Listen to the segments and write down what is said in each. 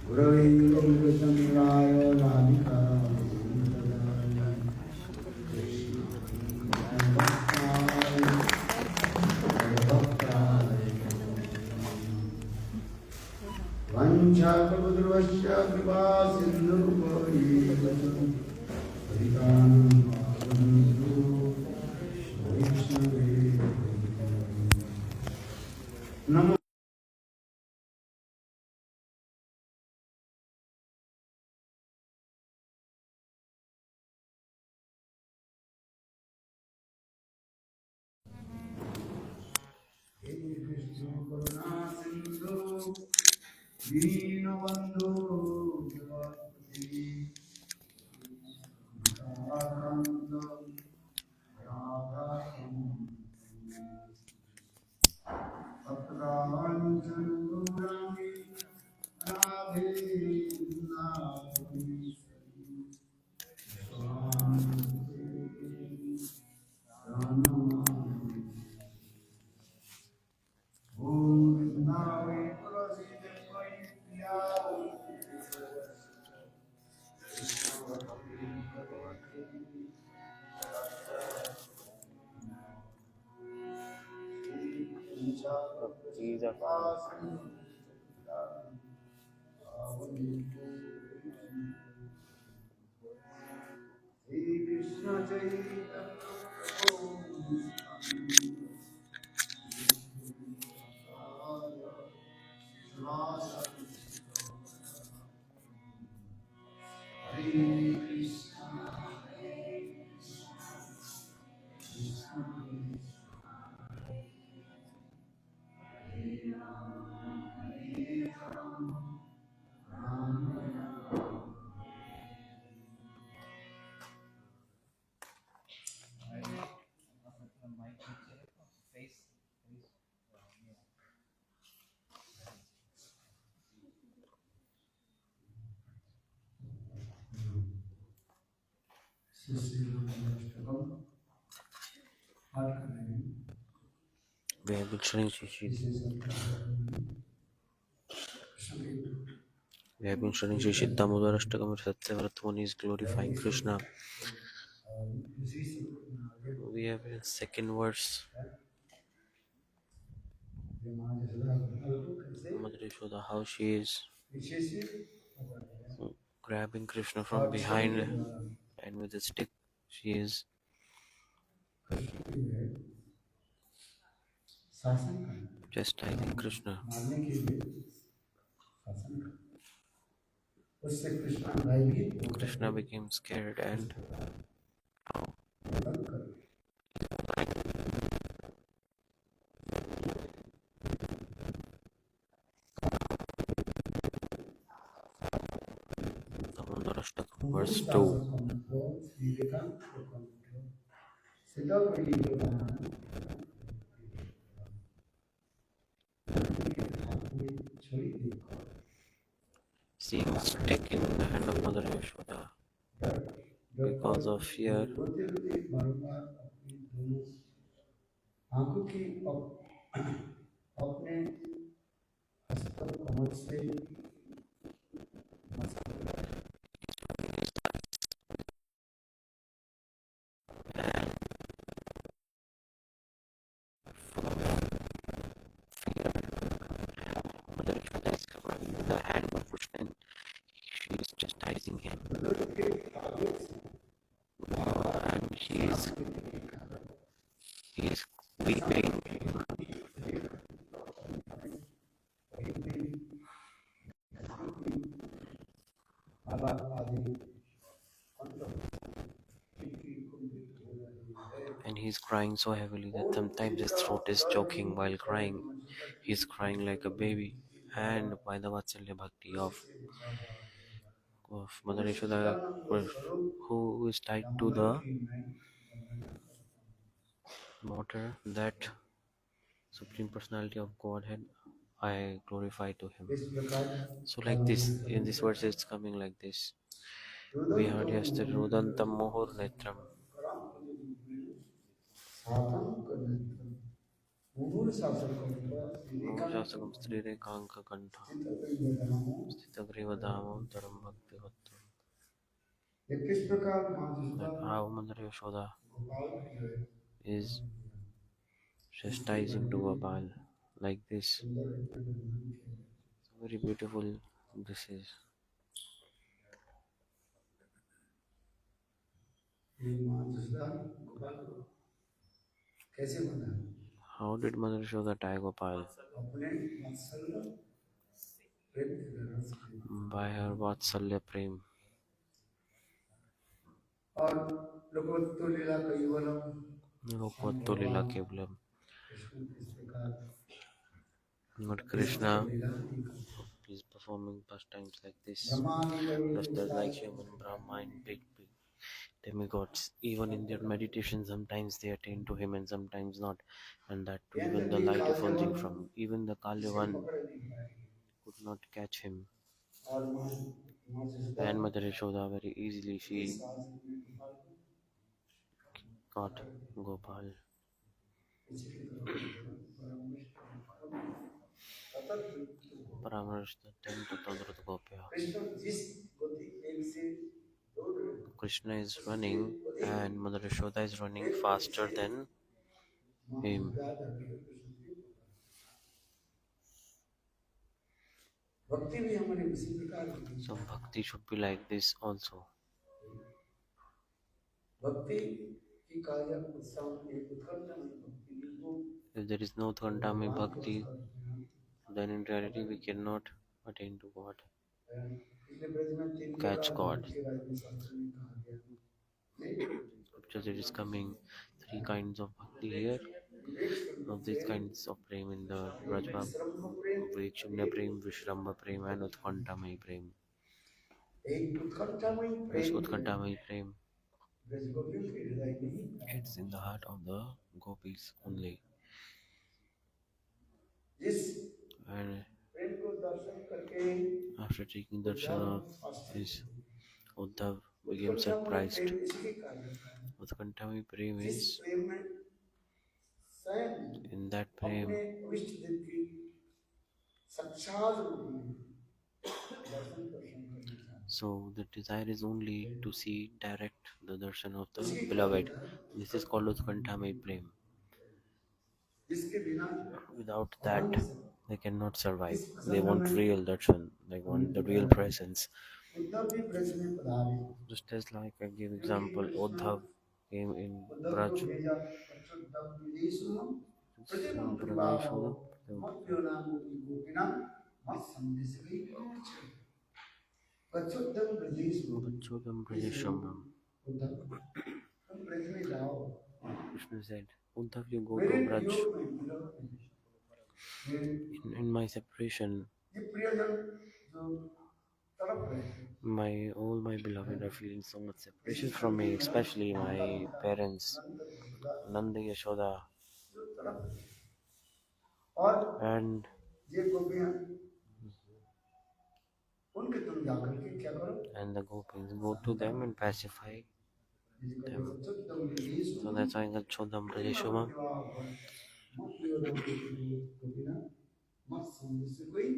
गुरवे गौरचन्द्राय राधिकाय कृष्णाय भक्ताय वञ्चाकल्पतरुश्च कृपा सिन्धुभ्यैव पतितानां पावनेभ्यो वैष्णवेभ्यो नमो। हे कृष्ण करुणा सिंधु दीनबन्धु जगत्पते गीताकान्त राधाकान्त भक्तकाञ्चन गौराङ्गी राधे नाथेश्वरी स्वामी प्रणमामि। ॐ वृन्दावै तुलसी देवै प्रिया Shri Krishna Chaitanya Prabhu Hare Krishna Krishna We have been studying Sri Damodar Ashtakam, where Satyavrat Muni is glorifying Krishna. We have a second verse. Mother Yashoda, how she is grabbing Krishna from behind, and with a stick she is chastising Krishna. Krishna became scared and Damodar Ashtakam, verse 2. Seeing a stick in the hand of Mother Yashoda because of fear, Mother Yashoda is covering the hand of Krishna and she is chastising him. And he is weeping. And he is crying so heavily that sometimes his throat is choking while crying. He is crying like a baby. And by the Vatsalya Bhakti of Mother Yashoda, who is tied to the water, that Supreme Personality of Godhead, I glorify to him. So like this, in this verse it's coming like this. We heard yesterday, Rudantam Mohur Netram. जासकं स्त्रीरेखाङ्ककण्ठः स्थित वैवदनमो स्थितग्रीवदामोदरं भक्तिवत्तम्. ये किस प्रकार माँ That Jasoda how Mother Yashoda Gopal को जो है is इसके chastising बारे to में Gopal like this. सुंदर रूप में वर्णन किया गया So very beautiful this is. है। ये माँ जसोदा गोपाल को कैसे बना How did Mother Yashoda tie Gopal? अपने वात्सल्य प्रेम के कारण से By her Vatsalya Prem. और लोकोत्तो लीला कैवलम श्याम Lokvatto Lila भगवान Kevalam. कृष्ण किस प्रकार Lord इस तरह Krishna लीला नहीं करते is performing pastimes like this. ब्रह्मादि Just देवता as like विश्राम human करते Brahma and हैं big demigods, even in their meditation, sometimes they attain to him and sometimes not, and that too, यह even the नदी light effulging Kalyavan from even the इसे Kalyavan पकड़ नहीं पाएगी could not catch him. और माँ माँ Jasoda And Mother Yashoda very easily ये she सास में गोपाल को got Gopal. पीछे की तरफ देखा परामर्श परम सतत विमुक्त हो Paramarshta Tanta Tadrat Gopya. Krishna जिस गति एक से दौड़ रहे हैं, Krishna is उससे running अधिक and Mother Yashoda is running एक गति faster से than माँ him. जसोदा धरती पर कृष्ण की भक्ति भी हमारी उसी प्रकार होनी So चाहिए bhakti should be like this also. भक्ति की कार्य उत्साह एक उत्कंठा में भक्ति को If there is no Dhandami भगवान के bhakti, वश में then in reality we cannot attain to God, इसलिए ब्रज में तीन catch प्रकार God. भक्ति के बारे में शास्त्र में कहा गया नहीं Scriptures it is coming three kinds of bhakti here. Vivek Sangam Of these Prem kinds of prem in the एक Rajbab, विश्रम Prem Vekshunya prem, Vishramba prem and Utkantamai prem. एक उत्कंठामय This प्रेम जो है Utkantamai prem, ब्रज गोपियों के हृदय में ही पैदा it's in the heart of the gopis only. जिस And प्रेम को दर्शन करके after taking darshan of this, Uddhav became उत्कंठामय surprised. प्रेम इसलिए कहा जाता है Utkantamai prem जिस is प्रेम में स्वयं in that अपने prem. इष्ट देव की साक्षात रूप में दर्शन दर्शन करना चाहते So the desire is only to see direct the darshan of the उसकी क्या beloved. होता है This is called Utkantamai prem. जिसके बिना Without रह that, नहीं सकते they cannot survive. इस They प्रसंग want में real darshan. They want the real presence. Uddhav भी ब्रज में पधारे Just as like I gave क्योंकि example, Krishna Uddhav came in Uddhav को Braj. भेजा अच्युतम विदेशम प्रतिमं कृपाहो Pradesham, मत्यो नाम गोपिना मत संदेश गई अच्युतम विदेशम Bachodam कृष्ण Pradesham. उद्धव तुम ब्रज में जाओ Krishna said, Uddhav, you go मेरे to Braj. वियोग में विरह में मेरे In my separation, ये प्रियजन जो तड़प रहे थे all my beloved are feeling so much separation from me, especially my parents, Nanda Yashoda, जो तड़प रहे थे और and ये गोपियां उनके तुम जाकर के क्या करो the gopis. Go to them and pacify जिसका them. Achyutam विदेशम So that's why Gachodam Pradeshama. मत्यो नाम गोपिना मत संदेश कोई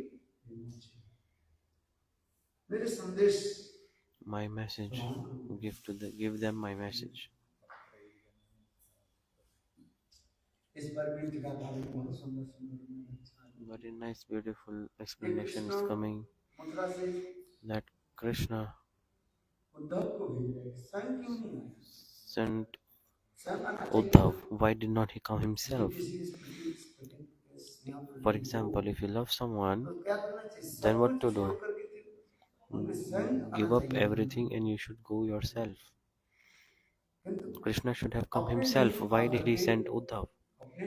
विमोचन मेरे संदेश My message, give them my message. इस पर भी टीका भावी बहुत सुंदर सुंदर Very nice, beautiful ये explanation is कृष्ण coming मुद्रा से that Krishna उद्धव को भेज रहे हैं स्वयं क्यों नहीं आए sent स्वयं आना Uddhav. चाहिए Why did not he come himself? किसी स्नेह For example, if you love someone, तो क्या करना चाहिए then सब what कुछ to do? छोड़ करके उनके स्वयं Give आना up चाहिए everything and you should go yourself. किंतु Krishna should have come अपने himself. लिए Why did आकर he के send Uddhav? अपने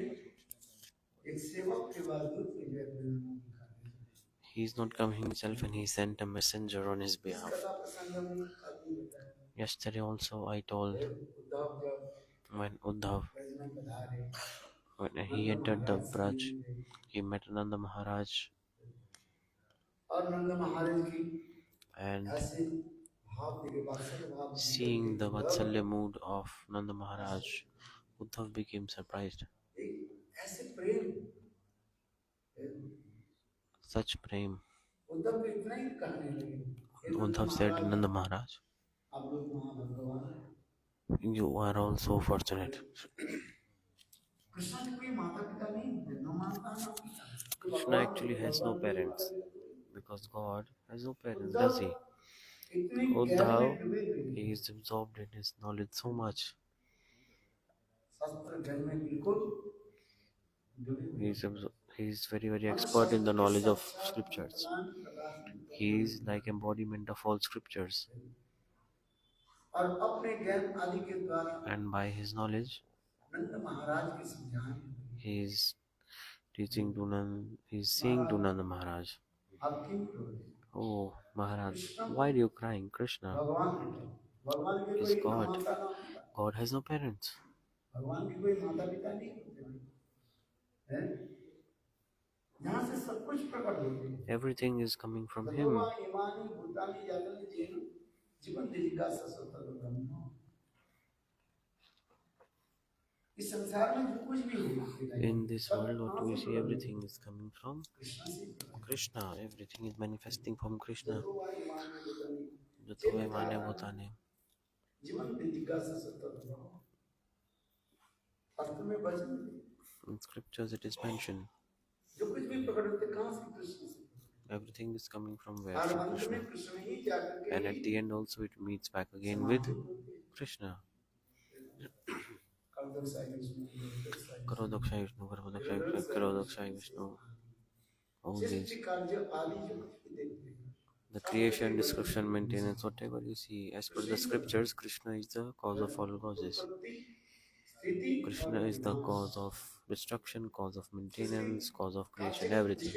एक सेवक के बावजूद मुझे अपने नाम दिखा दिया He is not coming himself and he sent a messenger on his इस behalf. कथा प्रसंग में आदमी बताया Yesterday also I told Uddhav जब when Uddhav, ब्रज में पधारे when he Nand entered the महाराज से Braj, मिले he met Nanda Maharaj और नंद महाराज की and ऐसे भाव देखे वात्सल्य भाव देख seeing the करके Uddhav Vatsalya mood of Nanda Maharaj, Uddhav became surprised. एक ऐसे प्रेम such prem. उद्धव को इतना ही कहने लगे, हे नंद Uddhav said, महाराज, Nanda Maharaj, आप लोग महाभाग्यवान हैं। you are also fortunate. Krishna के कोई माता पिता नहीं होते, न माता न पिता, तो Krishna भगवान होते, actually has no भगवान के कोई माता parents पिता थोड़ी। because God has no parents, does Uddhav he? इतने ज्ञान में Uddhav, डूबे हुए he is absorbed in his knowledge so much. शास्त्र ज्ञान में बिल्कुल डूबे He हुए, is, he is very, very मानो expert in the शास्त्र के knowledge of साक्षात scriptures. भगवान की प्रकाश में He परिपूर्ण is like हैं। embodiment of all scriptures. और अपने ज्ञान आदि के द्वारा And by his knowledge, नंद महाराज के समझाने लगे, he is teaching to Nand, he is saying to Nanda Maharaj, आप क्यों रो रहे हैं? Oh Maharaj, Krishna why are you crying? Krishna भगवान है, भगवान के is कोई न God. माता न पिता, God has no parents. भगवान के कोई माता पिता नहीं होते हैं, यहाँ से सब कुछ प्रकट होते हैं। Everything is coming from him. भगवान इमानी भूतानी जागरण जेनु जीवन दिलिका ससुतर ब्रह्म। इस संसार में जो कुछ भी है, In this world, what कहाँ we से see, प्रकट everything होते is coming from हैं? कृष्ण से प्रकट होते Krishna. Everything is manifesting from हैं। Krishna. भगवान इमानी भूतानी Jatove mane bhutane. जीवन दिलिका ससुतर ब्रह्म। वास्तव में वचन In scriptures, it is mentioned. जो कुछ भी प्रकट होते हैं, कहाँ से? कृष्ण से। Everything is coming from where? और From अंत Krishna. में कृष्ण ही जाकर के And at the end, also, it meets back again with Krishna. Karo Daksha Vishnu, Karo Daksha Vishnu, Karo Daksha Vishnu. All these. The creation, description, maintenance, whatever you see, as per the scriptures, Krishna is the cause of all causes. Krishna is the cause of destruction, cause of maintenance, cause of creation, everything.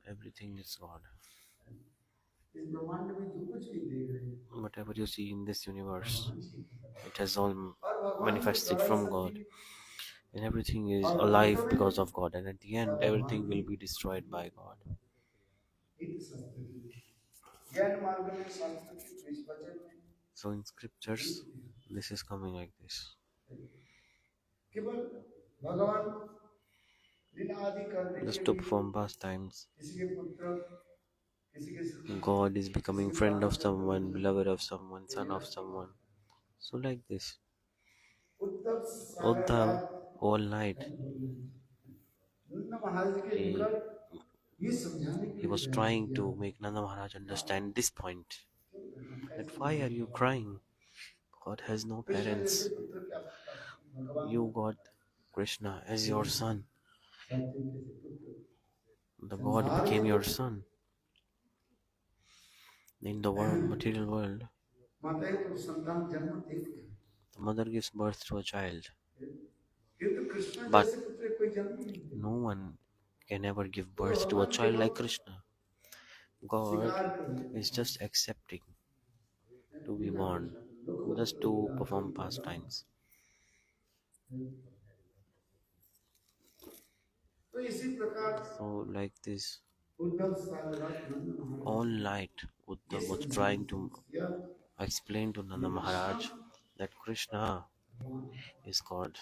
Everything is God. Whatever you see in this universe, it has all manifested from God. And everything is alive because of God. And at the end, everything will be destroyed by God. So in scriptures, this is coming like this. Just to perform pastimes, God is becoming friend of someone, beloved of someone, son of someone. So like this. Uddhav all night he was trying to make Nanda Maharaj understand this point. That why are you crying? God has no parents. You got Krishna as your son. The God became your son. In the world, material world, the mother gives birth to a child. But no one can ever give birth to a child like Krishna. God is just accepting to be born, just to perform pastimes. So like this, all night Uddhav was trying to explain to Nanda Maharaj that Krishna is God.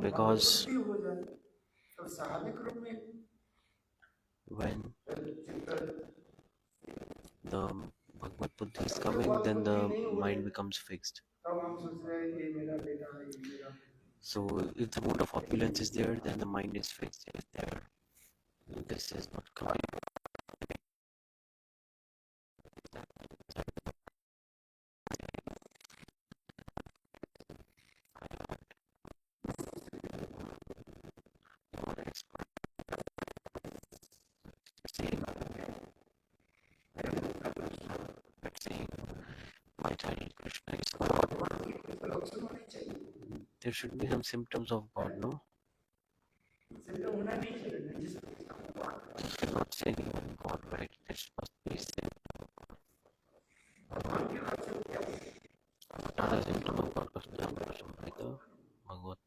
Because when the Bhagavad Buddhi is coming, then the mind becomes fixed. So if the mood of opulence is there, then the mind is fixed. If there, this is not coming. Krishna is God. There should be some symptoms of God, no? This is not saying even God, right? There must be symptom of God. What are the symptoms of God? Because Bhagavad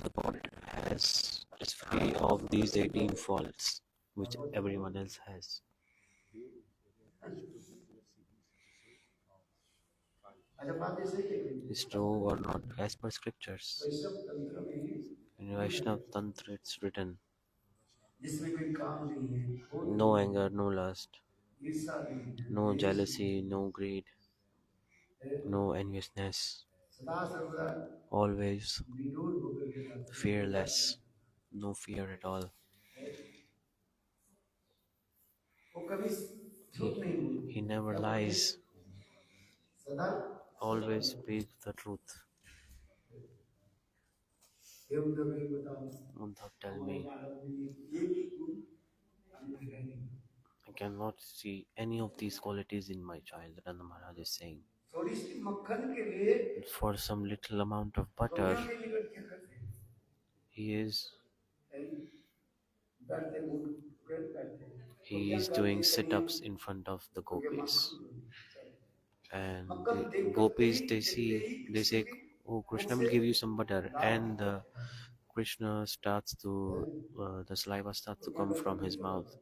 the God is free of these 18 faults which everyone else has. अच्छा बात ये सही है कि नहीं? is true or not as per scriptures. वैष्णव तंत्र में In Vaishnav Tantra it's written, जिसमें कोई काम नहीं है, क्रोध no नहीं anger, no lust, है, ईर्ष्या नहीं है, no द्वेष jealousy, no greed, नहीं है, no enviousness, सदा सर्वदा always विनोद होकर के रहता है, fearless, no fear at all. वो कभी झूठ नहीं बोलते, He never क्या बोलते हैं? lies, सदा always सत्य speaks the truth. बोलते। ये उद्धव भाई बताओ, Uddhav, tell हमारे me, बालक में ये भी गुण हमें है नहीं। I cannot see any of these qualities in my child. Rana Maharaj is saying, थोड़ी सी मक्खन के लिए for some little amount of butter, दुनिया में निकट क्या करते हैं? he is बैठते मुंह बैठते हैं, तो he क्या is करते doing हैं sit-ups कहीं in front of the तो ये gopis. मक्खन चलो। And मक्खन the देख करके gopis ही they देखते see he they Krishna say, की oh, मुख Krishna will से give you some butter, Lal and the होता Krishna starts to the saliva starts to come from his mouth,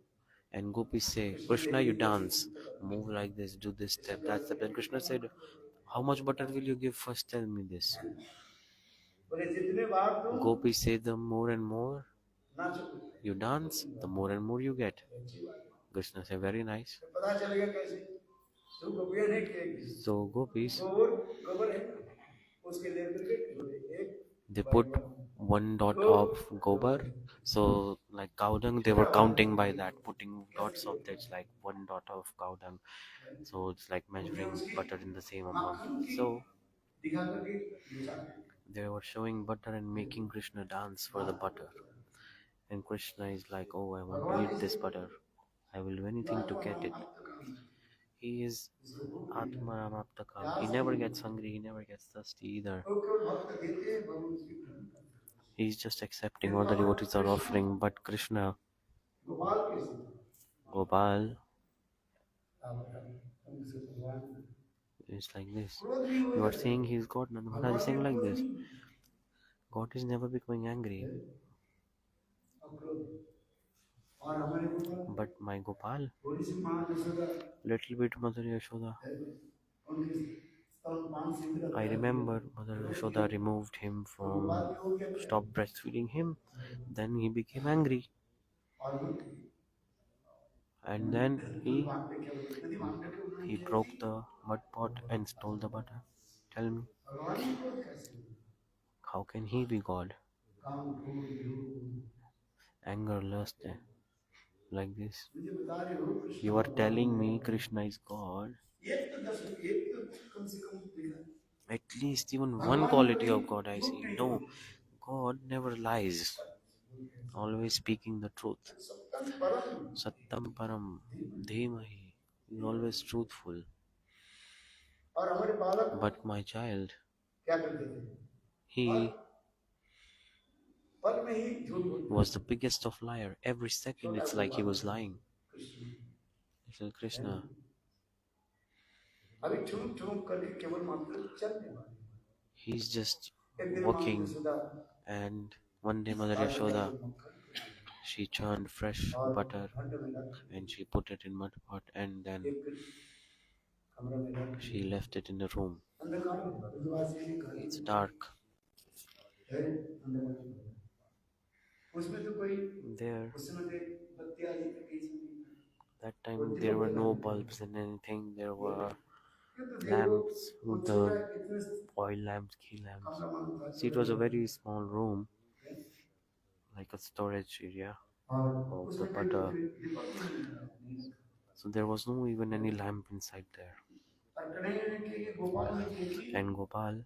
and gopis say, Krishna ने Krishna, you ही देखी dance, move like this, do this Krishna step, क्या that step. बोलते Then Krishna said, how much butter will you give first? Tell me this. हैं? बोले जितने बार तुम Gopis say, the more and more nacho you dance, the more and more you get. अच्छी बात है। Krishna said, very nice. तो पता चलेगा कैसे तो गोपियां ने किया So gopis, गोबर गोबर है ना, उसके लेकर के बोले एक they put बारी one dot दो of gobar. गोबर So like cow dung, they were counting by that, putting lots of that's like one dot of cow dung. So it's like उन्हें measuring उसकी butter in the same amount. मक्खन की So दिखा करके नचा they were showing butter and making Krishna dance for the butter. And Krishna is like, oh, I want to भगवान eat this कैसे butter. I will do anything to get it. आप तो काम He is इसको भूख नहीं लगती Atmaram Aptakam. He प्यास never नहीं gets लगती hungry, he never gets thirsty either. वो केवल भक्त देते हैं भगवान उसकी ग्रहण करते हैं। He's just accepting किंतु all the हमारे devotees are Krishna offering, but Krishna, Gopal कैसे Gopal, आप बताइए हम किसे भगवान is like this. क्रोध नहीं You होगा are saying he's God, Nanda Maharaj is भगवान saying में like क्रोध this. नहीं God is never becoming angry. अक्रोध और हमारे गोपाल But my Gopal, थोड़ी सी माँ Jasoda little bit Mother Yashoda. उनके स्तनपान से इंद्र I हटाया remember Mother क्रोध Yashoda क्यों removed him तो गोपाल from, की हो क्या stopped breastfeeding him. Then he became angry. और And then दूध मांगते क्या बोलते नदी मांगते क्यों उन्होंने he क्या broke की the mud pot and stole the butter. Tell me, भगवान की क्रोध कैसे how can he be God? काम क्रोध योग Anger, lust, like this. मुझे बता रहे हो कृष्ण You are भगवान telling है me Krishna is God. एक तो कम से कम दिखा At least even one भगवान quality कभी of God I झूठ see. नहीं No, बोलते God never lies. Always speaking the truth. सत्यम परम Sattam Param Dhimahi. He is always truthful. और हमारे बालक But my child, क्या करते थे he पल में ही झूठ बोलते was the biggest of liar. Every second it's like he was lying. Krishna Little Krishna. अभी ठूक ठूक करके केवल मात्र चलने वाले He's just एक दिन माँ walking, Yashoda and one day Mother बाहर निकल Yashoda, के मक्खन she churned fresh और butter घंटे में रख and she put it in mud pot, and then एक कमरे में रख she left it in the room. अंधकार में ब्रजवासी ने घर It's dark. है अंधकार में उसमें तो कोई There, उस समय तो बत्तियां आई थी कहीं से नहीं that time there were no bulbs and anything. There were क्योंकि देखो lamps, वो the छोटा इतने oil lamps, key lamps. कमरा मालूम था See, it was a very small room, like a storage area और of the उसमें कहीं butter. कोई दीपक भी नहीं लगा So there was no even any lamp inside there. और कन्हैया ने कि गोपाल ने देखी And Gopal,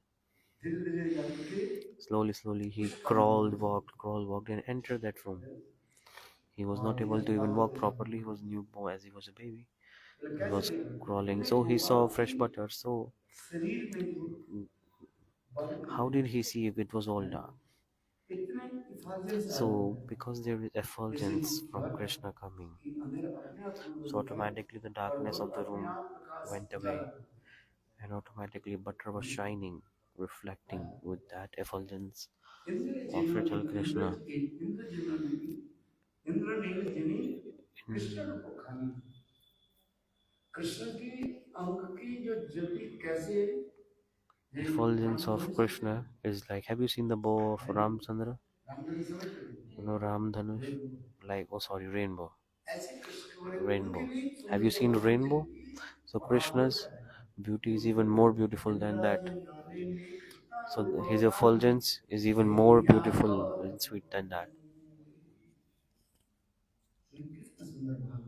धीरे धीरे जाकर slowly he crawled, walked and entered that room. He was not able to even walk properly. He was newborn as he was a baby. He was crawling. So he saw fresh butter. So शरीर में जो बल how did he see if it was all dark? इतने इफाजत से So because there is effulgence from Krishna coming, कि अंधेरा अपने आप दूर so हो गया automatically the darkness of the अपने room आप प्रकाश went away, उजाला हो गया। and automatically butter was shining, reflecting with that effulgence Indra of जिम्न little Krishna. Indra जिम्न में इंद्र नील जिनी कृष्ण In, को खानी कृष्ण की अंक की जो ज्योति कैसे effulgence of Krishna is like, have you seen the bow of Ramchandra? रामधनु समझते हो? You know Ramdhanush? Rainbow. Like, oh sorry, rainbow. ऐसे कृष्ण के बड़े उनकी Rainbow. भी Have you seen सुंदर rainbow? की So Krishna's महान है। beauty is even more beautiful than that. Indrayani Krishna So his Gopal effulgence is even more Shri beautiful Yadav and sweet than that. Shri Krishna सुंदर भाव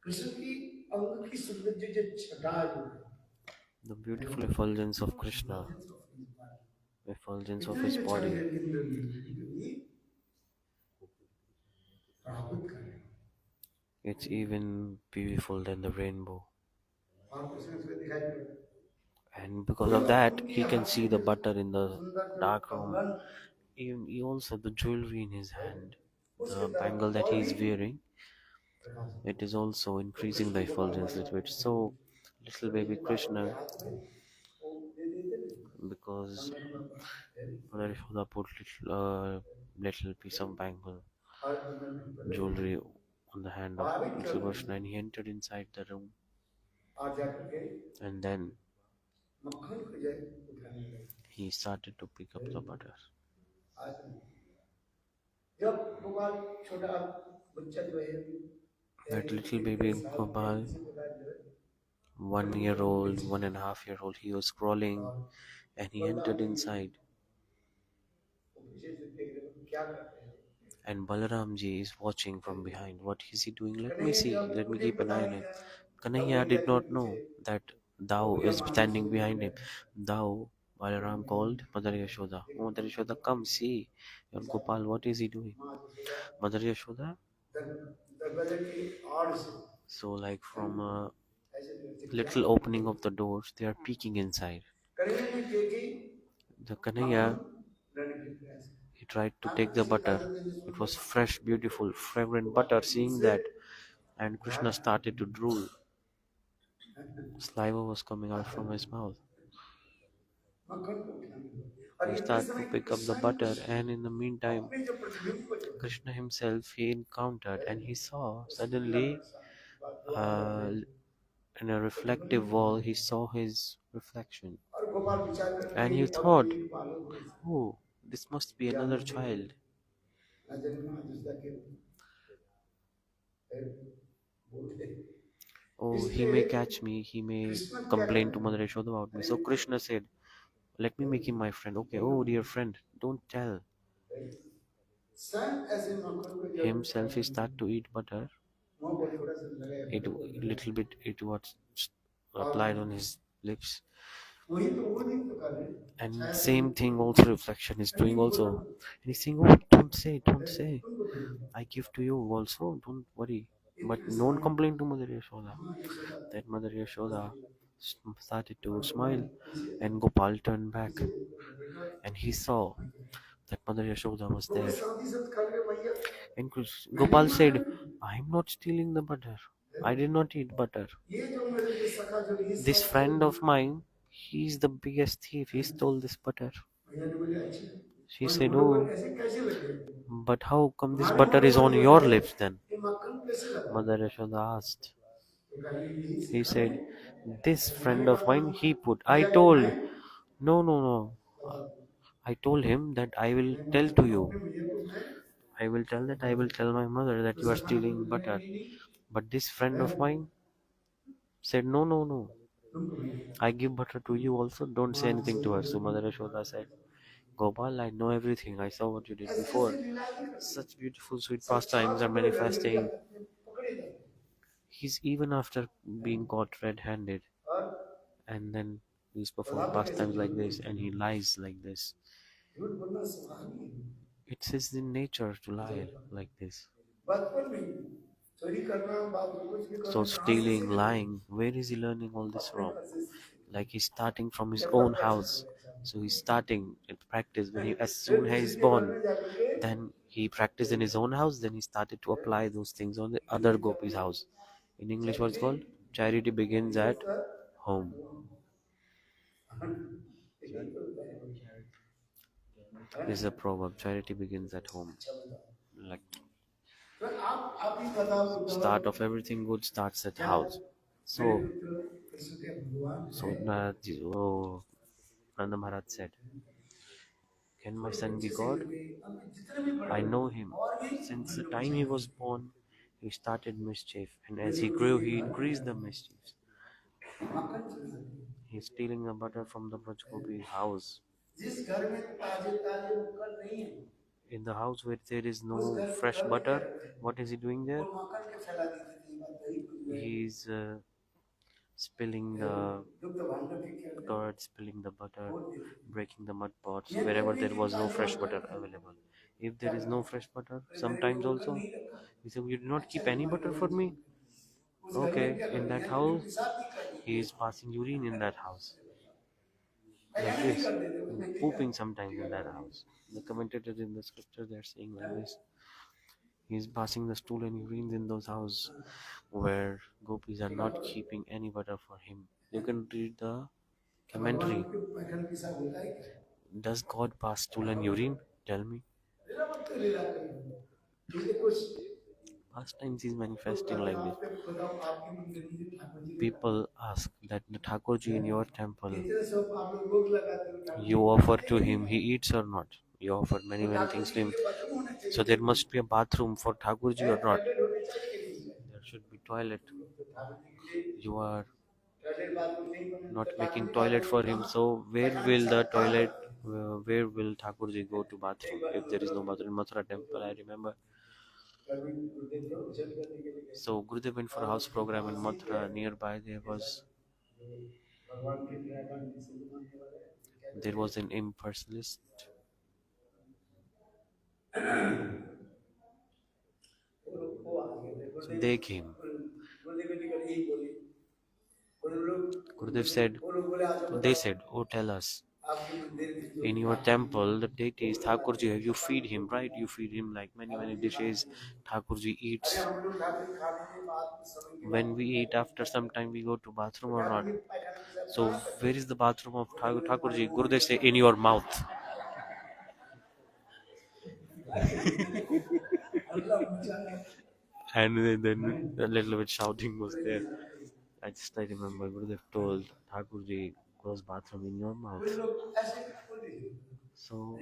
कृष्ण की अंग की सौंदर्य जो छटा जो The है beautiful effulgence of Krishna, effulgence of इतने his अच्छा body, है इंद्र भी प्राप्त कर रहे हैं it's even beautiful than the rainbow. और कृष्ण से दिखाई पड़ता है And because of that, he can see the butter in the dark room. कंगन Even he also the jewelry in his hand, उसके the bangle तरफ that और he भी is wearing, Prakash it is also तो increasing the Krishna Gopal effulgence a little bit. So little छोटे baby गोपालों के Krishna, हाथ में वो दे देते थे because कंगन पर Mother Yashoda put little piece of bangle हर कंगन में पकड़े jewelry on the hand of भावित कर little रहे Krishna, and he entered inside the room, और जाकर के and then मक्खन को जो उठाने लगे he started to pick up the butter. आज जब गोपाल छोटा बच्चा जो है That little एक baby डेढ़ साल के Gopal, इसी प्रकार जो है 1 year old, 1.5 year old, he was crawling और and he Balram entered ji inside. वो पीछे से देख रहे हो क्या कर रहे हैं And Balaramji is watching from behind. What is he doing? Let me Kanhaiya see. जब Let me मुझे keep an पता eye on नहीं him. था तब वो Kanhaiya गया did के not पीछे know that वो Thou गया is मान standing यशोदा behind के him. Thou, Balaram called Mother Yashoda. Oh, Mother Yashoda, come see. Your Gopal, what is he doing? माँ यशोदा Mother Yashoda? दरवाजे की आड़ से So, like from a ऐसे करते क्या little opening of the doors, they are peeking inside. Kanhaiya ने देखी The मक्खन Kanhaiya, लेने के प्रयास he tried to आप take the कृष्ण butter. काजल ने It सुंदर was fresh, beautiful, fragrant Gopal butter. के मुंह Seeing से that, and Krishna started to drool. Saliva was coming out from his mouth. मक्खन को उठाने लगे और He इतने started to समय pick up the Krishna butter, and in the meantime, अपने जो प्रतिबिंब जो Krishna himself he encountered and he saw उसमें लगा suddenly द्वार बन uh, गए in a reflective wall he saw his reflection, और गोपाल विचार करते and ये he और thought, कोई बालक हो oh, this must be या another मुझे child. नजर में आदिशा के बोलते Oh, he इसलिए may catch me, he may Krishna क्या complain to करते Mother Yashoda about me. So Krishna said, let me make him my friend. Okay, oh dear friend, don't tell. स्वयं ऐसे मक्खन को जब Himself he started to eat butter. मुंह को थोड़ा सा लगाया It little bit it was applied on his lips. वही तो वो नहीं तो कर रहे And शायद same thing also reflection is doing also. And he's saying, oh, don't say, don't say. उनको भेजो I give to you also, don't worry. But इतने don't समय complain to Mother Yashoda. हाँ Yashoda That Mother Yashoda started to और smile, Gopal पीछे and Gopal turned back पीछे बेटा and he saw that Mother Yashoda was वो there. शादी से कर के भैया And मैं नहीं Gopal मार said, रही I'm not stealing the butter. I did not eat butter. ये जो मेरे ये सखा जो ये This साथ friend of mine, he's the biggest thief. He stole this butter. भैया ने बोले अच्छा She और said, मुंह पर oh, ऐसे कैसे लगे but how come this तुम्हारे butter मुंह is पर on जो your है lips then? ये मक्खन कैसे लगा Mother Yashoda asked. तो कहा ये यही He सिखा है said, this तुम्हारे friend of बात mine, he put. I भैया को मैं told, no, no, no. बता I told him that I will मैं tell मालूम to हूँ you. अपने भैया को मैं I will tell that I will tell my mother that तो you are सखा को stealing बोले नहीं butter. नहीं नहीं But this friend है of mine said, no, no, no. तुमको भी I give butter to you also. Don't say माँ anything to यशोदा her. ने So Mother Yashoda said, Gopal, I know everything. I saw what you did ऐसे before. ऐसे लीला दिखाती Such beautiful, sweet pastimes साक्षात are अपने रंग के manifesting. हाथ में पकड़े जाते He's even after being caught red-handed, और and then he's performed Prahlad कैसे pastimes झूठ like this, बोलते and he lies like this. झूठ बोलना स्वभाव नहीं है It's his in nature to lie जब like this. बचपन में चोरी करना बात कुछ भी So करना कहाँ से stealing, सीखते lying, where is he learning all this अपने from? घर से सीखते Like he's starting from his जब own तक प्रैक्टिस house. करेगा So he's starting at practice when he, as फिर soon as किसी he's के घर born, में जाकर के then he practiced in his own house. Then he started to apply those things on the other Gopi's house. In English, what's charity called? Charity begins at beginners home. यही तो होता है This is a proverb. Charity begins at home. अच्छा बताओ Like तो आप ही बताओ start of everything good starts at क्या house. मेरे So Mitra So Nanda Maharaj said, "Can my son be God? I know him. Since the time he was born, he started mischief, and as he grew, he increased the mischiefs. He's stealing the butter from the Brajgopi's house. In the house where there is no fresh butter, what is he doing there? He's spilling the curd, spilling the butter, breaking the mud pots wherever there was no fresh butter available. If there is no fresh butter, sometimes also, he said, "You do not keep any butter for me?" Okay, in that house, he is passing urine in that house. Like this, pooping sometimes in that house. The commentators in the scripture they are saying like this. He is passing the stool and urines in those houses where gopis are not keeping any butter for him. You can read the commentary. Does God pass stool and urine? Tell me. Past times is manifesting like this. People ask that the Thakurji in your temple, you offer to him, he eats or not? You offer many things to him. So there must be a bathroom for Thakurji or not? There should be toilet. You are not making toilet for him, so where will the toilet, where will Thakurji go to bathroom if there is no bathroom in Mathura temple? I remember. So Gurudev went for a house program in Mathura. Nearby there was an impersonalist. So they came. Gurudev said, they said, "Oh, tell us, in your temple, the deities, Thakurji, you feed him, right? You feed him like many dishes. Thakurji eats. When we eat, after some time, we go to bathroom or not? So, where is the bathroom of Thakurji? Gurudev say, in your mouth." And then a little bit shouting was there. I remember Gurudev told Thakurji goes bathroom in your mouth. So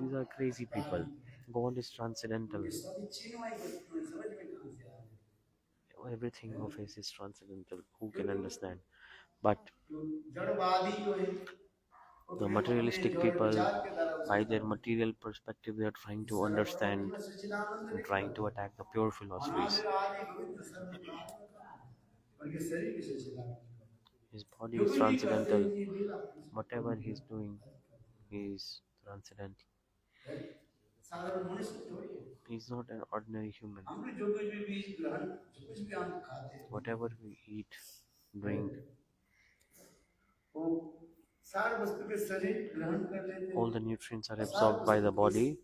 these are crazy people. God is transcendental. Everything of His is transcendental. Who can understand? But the materialistic people, by their material perspective, they are trying to understand and trying to attack the pure philosophies. His body is transcendental. Whatever he's doing, he is transcendental. He's not an ordinary human. Whatever we eat, drink, all the nutrients are absorbed by the body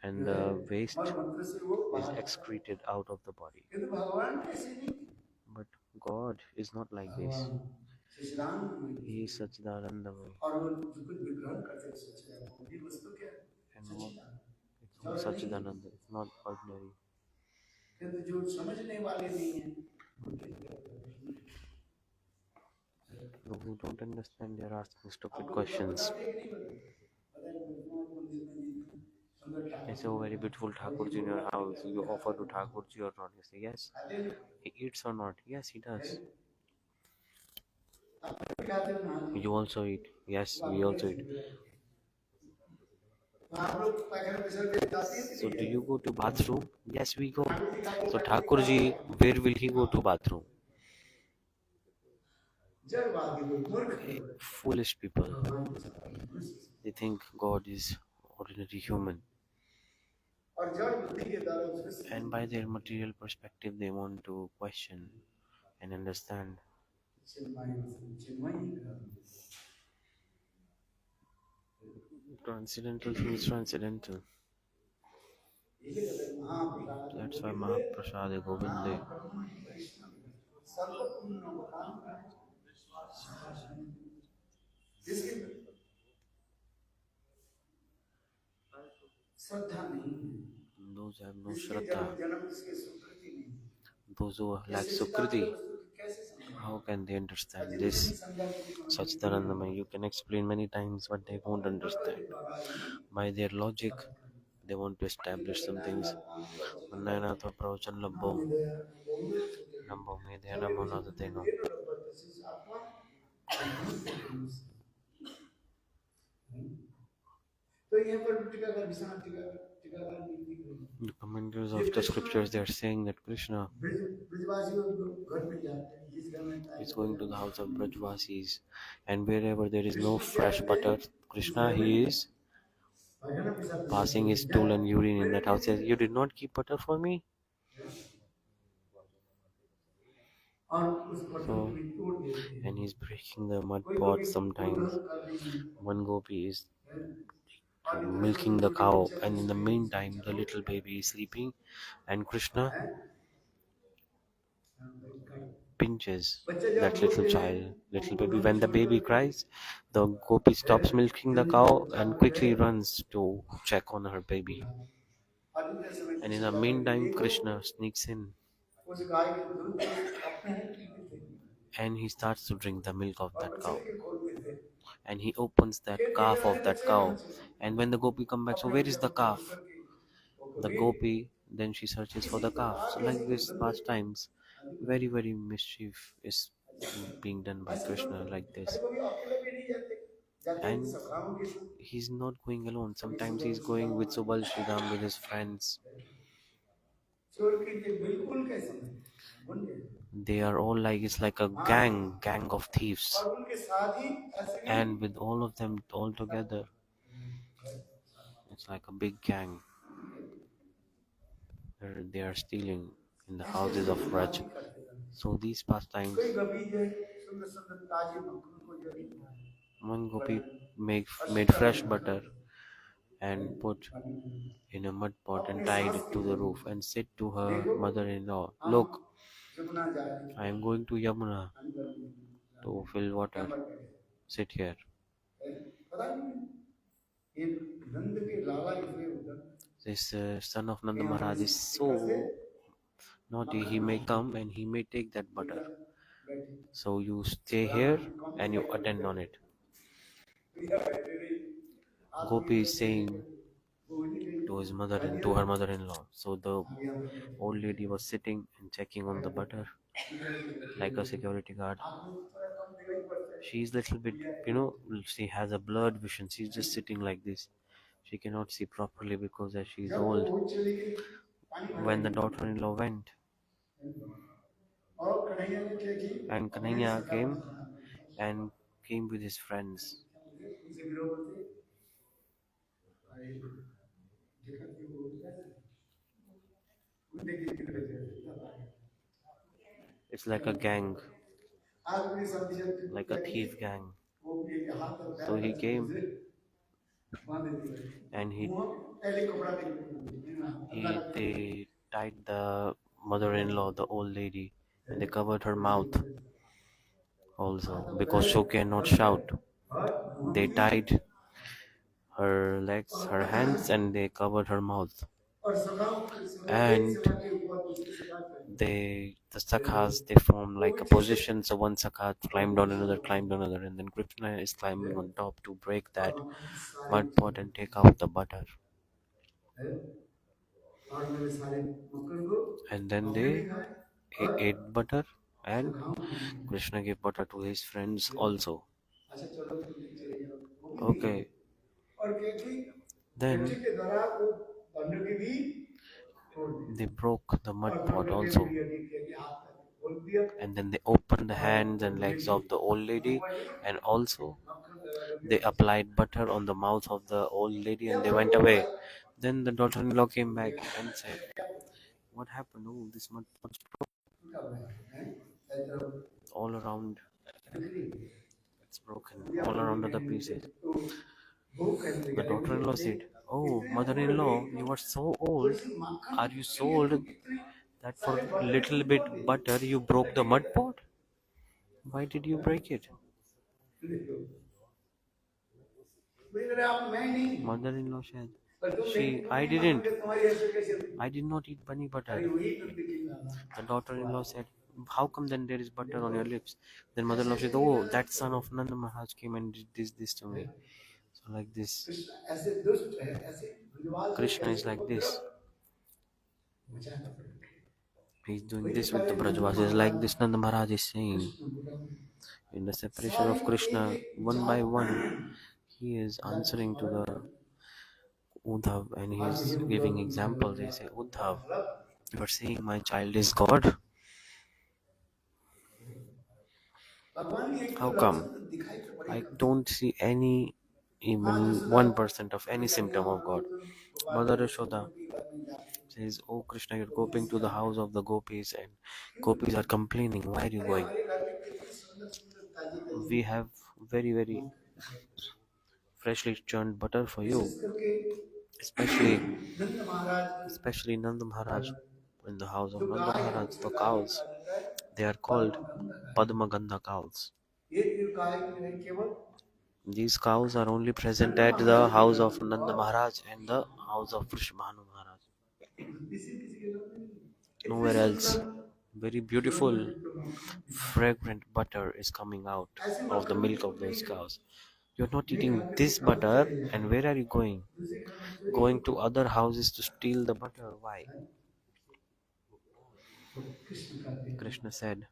and the waste is excreted out of the body. But God is not like this. He is Sachidanandamay. And all, it's all Sachidananda. It's not ordinary. Those who don't understand, they are asking stupid questions. They say, "Oh, very beautiful Thakurji in your house. You offer to Thakurji or not?" You say, "Yes." He eats or not? Yes, he does. You also eat? Yes, we also eat. So do you go to bathroom? Yes, we go. So Thakurji, where will he go to bathroom? Foolish people. They think God is ordinary human. And by their material perspective, they want to question and understand. Transcendental means transcendental. That's why Mahaprasad Govinde. Those who have no Shraddha, those who lack Sukriti, How can they understand this? Satchidanandamai, you can explain many times, but they won't understand. By their logic, they want to establish some things. Nayanato pravachan labbo, namo medhe namo nadateno. The commentators of the scriptures, they are saying that Krishna is going to the house of Brajvasis, and wherever there is no fresh butter, Krishna, he is passing his stool and urine in that house. Says, you did not keep butter for me? So, and he's breaking the mud pot sometimes. One gopi is milking the cow, and in the meantime, the little baby is sleeping, and Krishna pinches that little child, little baby. When the baby cries, the gopi stops milking the cow and quickly runs to check on her baby. And in the meantime, Krishna sneaks in and he starts to drink the milk of that cow. And he opens that calf of that cow. And when the gopi come back, so where is the calf? The gopi, then she searches for the calf. So like this pastimes, very very mischief is being done by Krishna like this. And he's not going alone. Sometimes he's going with Subal Sridham with his friends. They are all like, it's like a gang of thieves. And with all of them all together, it's like a big gang. They are stealing in the houses of Raj. So these pastimes, one gopi made fresh butter and put in a mud pot and tied it to the roof and said to her mother-in-law, look, I am going to Yamuna to fill water. Sit here. This son of Nanda Maharaj is so naughty, he may come and he may take that butter. So you stay here and you attend on it. Gopi is saying to his mother and to her mother-in-law. So the old lady was sitting and checking on the butter like a security guard. She's little bit, she has a blurred vision. She's just sitting like this. She cannot see properly because as she's old. When the daughter-in-law went, and Kanhaiya came with his friends. It's like a gang, like a thief gang. So he came and they tied the mother-in-law, the old lady, and they covered her mouth also because she cannot shout. They tied her legs, her hands, and they covered her mouth. And the sakhas, they form like a position. So one sakha climbed on another, and then Krishna is climbing on top to break that mud pot and take out the butter. And then they ate butter, and Krishna gave butter to his friends also. Okay. Then they broke the mud pot also. And then they opened the hands and legs of the old lady, and also they applied butter on the mouth of the old lady and they went away. Then the daughter-in-law came back and said, what happened? Oh, this mud pot's all around. It's broken all around other pieces. The daughter-in-law said, oh, mother-in-law, you are so old. Are you so old that for little bit butter you broke the mud pot? Why did you break it? Mother-in-law said, I didn't. I did not eat bunny butter. The daughter-in-law said, How come then there is butter on your lips? Then Mother Love said, oh, that son of Nanda Maharaj came and did this to me. So like this, Krishna ऐसे दुष्ट है, ऐसे विद्वान से Krishna is कैसे like उपद्रव this. बचाना पड़ेगा। He's doing वही this with the कहे नंद Brajavasis. Like Maharaj this, Nanda Maharaj is saying, Krishna बुलाओ in the separation सारी of एक Krishna, एक one by one, जात he is जाति answering to स्मरण the कर Uddhav and he आज is ये उद्धव giving तुम कह रहे हो examples. He मेरा say, मेरा Uddhav, मतलब you are saying my child is God. भगवान की एक How तो come? लक्षण तो दिखाई तो बड़े I come don't see any, माँ even जसोदा 1% of any हमें कहती है symptom of हाँ God. रोज Mother बाबा Yashoda गोपी घर में जाते हैं says, oh Krishna, you're तो going to बेसिया the house of the gopis and क्यों gopis are complaining. Why are you अरे going? हमारे घर में कितनी सुंदर सुंदर ताजी ताजी We have very माँ freshly churned butter for you. विशेष करके Especially नंद महाराज especially Nanda घर Maharaj. In the house of जो Nanda गाय है Maharaj, उसका the गाय को cows, कहा जाता है they are called परम गंगा गाय Padmagandha cows. ये जो गाय जो है केवल These cows are only present Nand at Maharaj the के house घर of में Nanda और Maharaj and the house of Vrishbhanu Maharaj. किसी किसी के घर में नहीं इतनी Nowhere else. सुंदर Very सुगंध beautiful, युक्त मक्खन fragrant butter is coming out ऐसे of the मक्खन की milk of जरूरत नहीं those है cows. You're not ये eating खा के this खाते butter, चले and जाते where are you going? दूसरे घर में चोरी Going करते to other houses to steal the butter. Why? हैं तो कृष्ण कहते हैं Krishna said,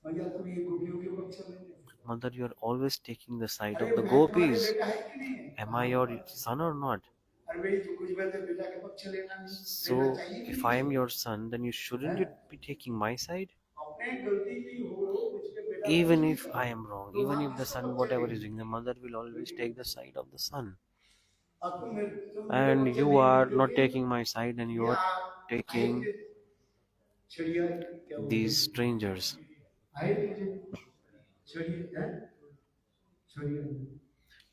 भैया तुम ये गोपियों के पक्ष में नहीं Mother, you're always taking the side अरे of the मैं तुम्हारे gopis. बेटा है कि नहीं है Am I कहाँ your पर son or not? अरे भाई जो कुछ बात है बेटा के पक्ष लेना नहीं लेना So, चाहिए कि if नहीं I am चाहिए your son, then you shouldn't हैं you be taking my side? अपने गलती भी हो कुछ के बेटा कुछ Even भी if I करे am wrong, तो even माँ if the किसका son, पक्ष whatever is लेगी doing, the mother will always बेटी take का the side of the son. अब तुम मेरे And पक्ष you नहीं are not लोगे taking my side and you ये are आप आए taking थे चिड़िया क्या बोलते these हैं strangers. आए थे जो चिड़िया हैं चिड़िया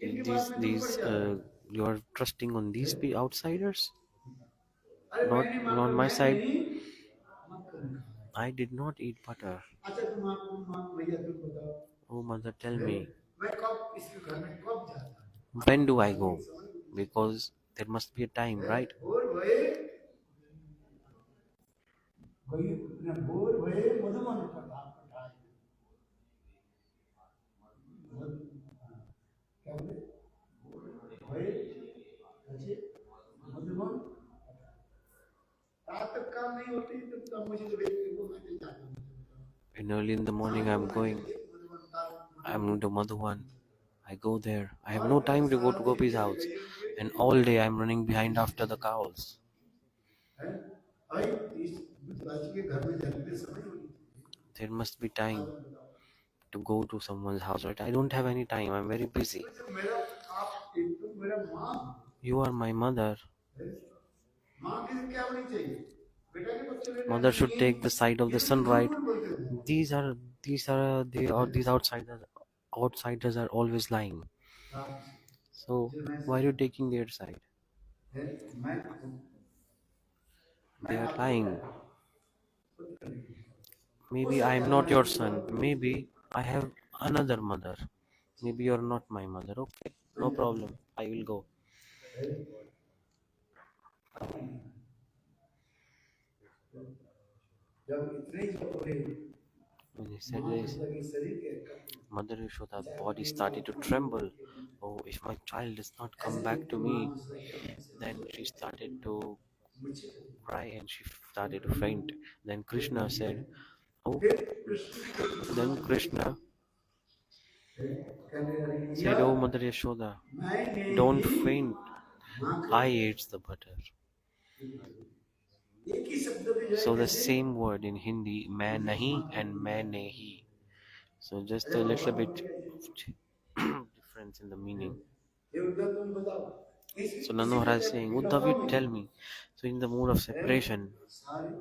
इनकी बात में तुम पड़ These जाते हो you are trusting on these outsiders, अरे not मैंने on मांगा my मैं side. नहीं मक्खन खाया I did not eat butter. अच्छा तुम आपको माँ भैया तुम बताओ Oh mother, tell हैं? me, मैं कब इसके घर में कब जाता हूँ when do I आगे go? एक समय पूछता Because there must be a time, है right? भोर भये भई न भोर भये मधुमन पठाए क्या बोले भये अच्छे मधुमन रात तक काम नहीं होती तब तब मुझे तो भेज को मैं चल जाता हूँ And early in the कहाँ morning को I'm मैं going. चलिए मधुमन तार I'm to Madhuvan. I go there. I have no और मैं time to go सारा to दिन Gopi's जब house. गई होंगी And all day I'm running behind after the cows. है भाई इस राशि के घर में जाने के समय होनी There must be time आज बताओ to go to someone's house, right? I don't have any time. I'm very busy. तो जब मेरा आप एक तो मेरा माँ You are my mother. है माँ की क्या होनी चाहिए बेटा के पक्ष लेना Mother should चाहिए take the side of ये the तो son, झूठ right? मूठ बोलते हो These outsiders are always lying. आप So जो मैं why are you taking their side? है मैं They मैं are आपको क्या lying. पुत्र नहीं हो Maybe I सकता am है not हमारे your पूर्वज son. Maybe I have another mother. Maybe you're not my mother. Okay, no problem. I will go. है जब इतने जो बोले When he said माँ this, जब लगे शरीर के कपड़े Mother Yashoda's body started to tremble. Oh, if my child does not come back to me, then she started to cry and she started to faint. Then Krishna said, oh, then Krishna said, oh, Mother Yashoda, don't faint. I ate the butter. एक ही शब्द में जो है So the कैसे same word in Hindi, मैं नहीं and मैं नहीं. So just a little bit of difference in the meaning. ये उद्धव तुम बताओ So इसी Nanda इसी Maharaj is saying, Uddhav, विडंबा you में tell me. So in the mood of separation, सारे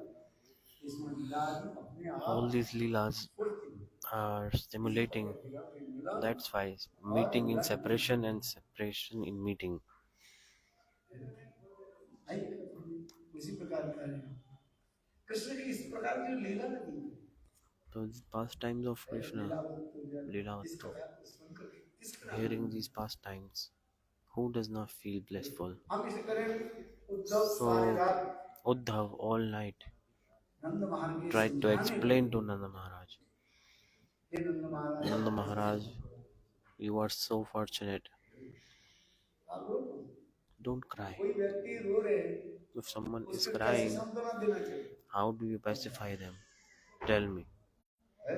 इसमें लाल अपने all आप these leelas फुर्ती are इसी stimulating. प्रकार का मिला That's why और meeting in मिला separation and separation in meeting. उसी प्रकार का है कृष्ण की इस प्रकार की लीला लगी So these pastimes of Krishna, इस Leelavattu, कथा को सुनकर किस प्रकार hearing these pastimes, who does not feel blissful? हम इसे करें उद्धव सारे So रात Uddhav all night नंद महाराज के tried to समझाने explain to लगे, Nanda Maharaj. हे नंद महाराज Nanda आप ऐसे Maharaj, मत करो। you are so fortunate. आप रो मत। Don't cry. कोई व्यक्ति रो रहे, If someone is उसको कैसे crying, सांत्वना देना चाहिए? how do you pacify them? Tell me. है?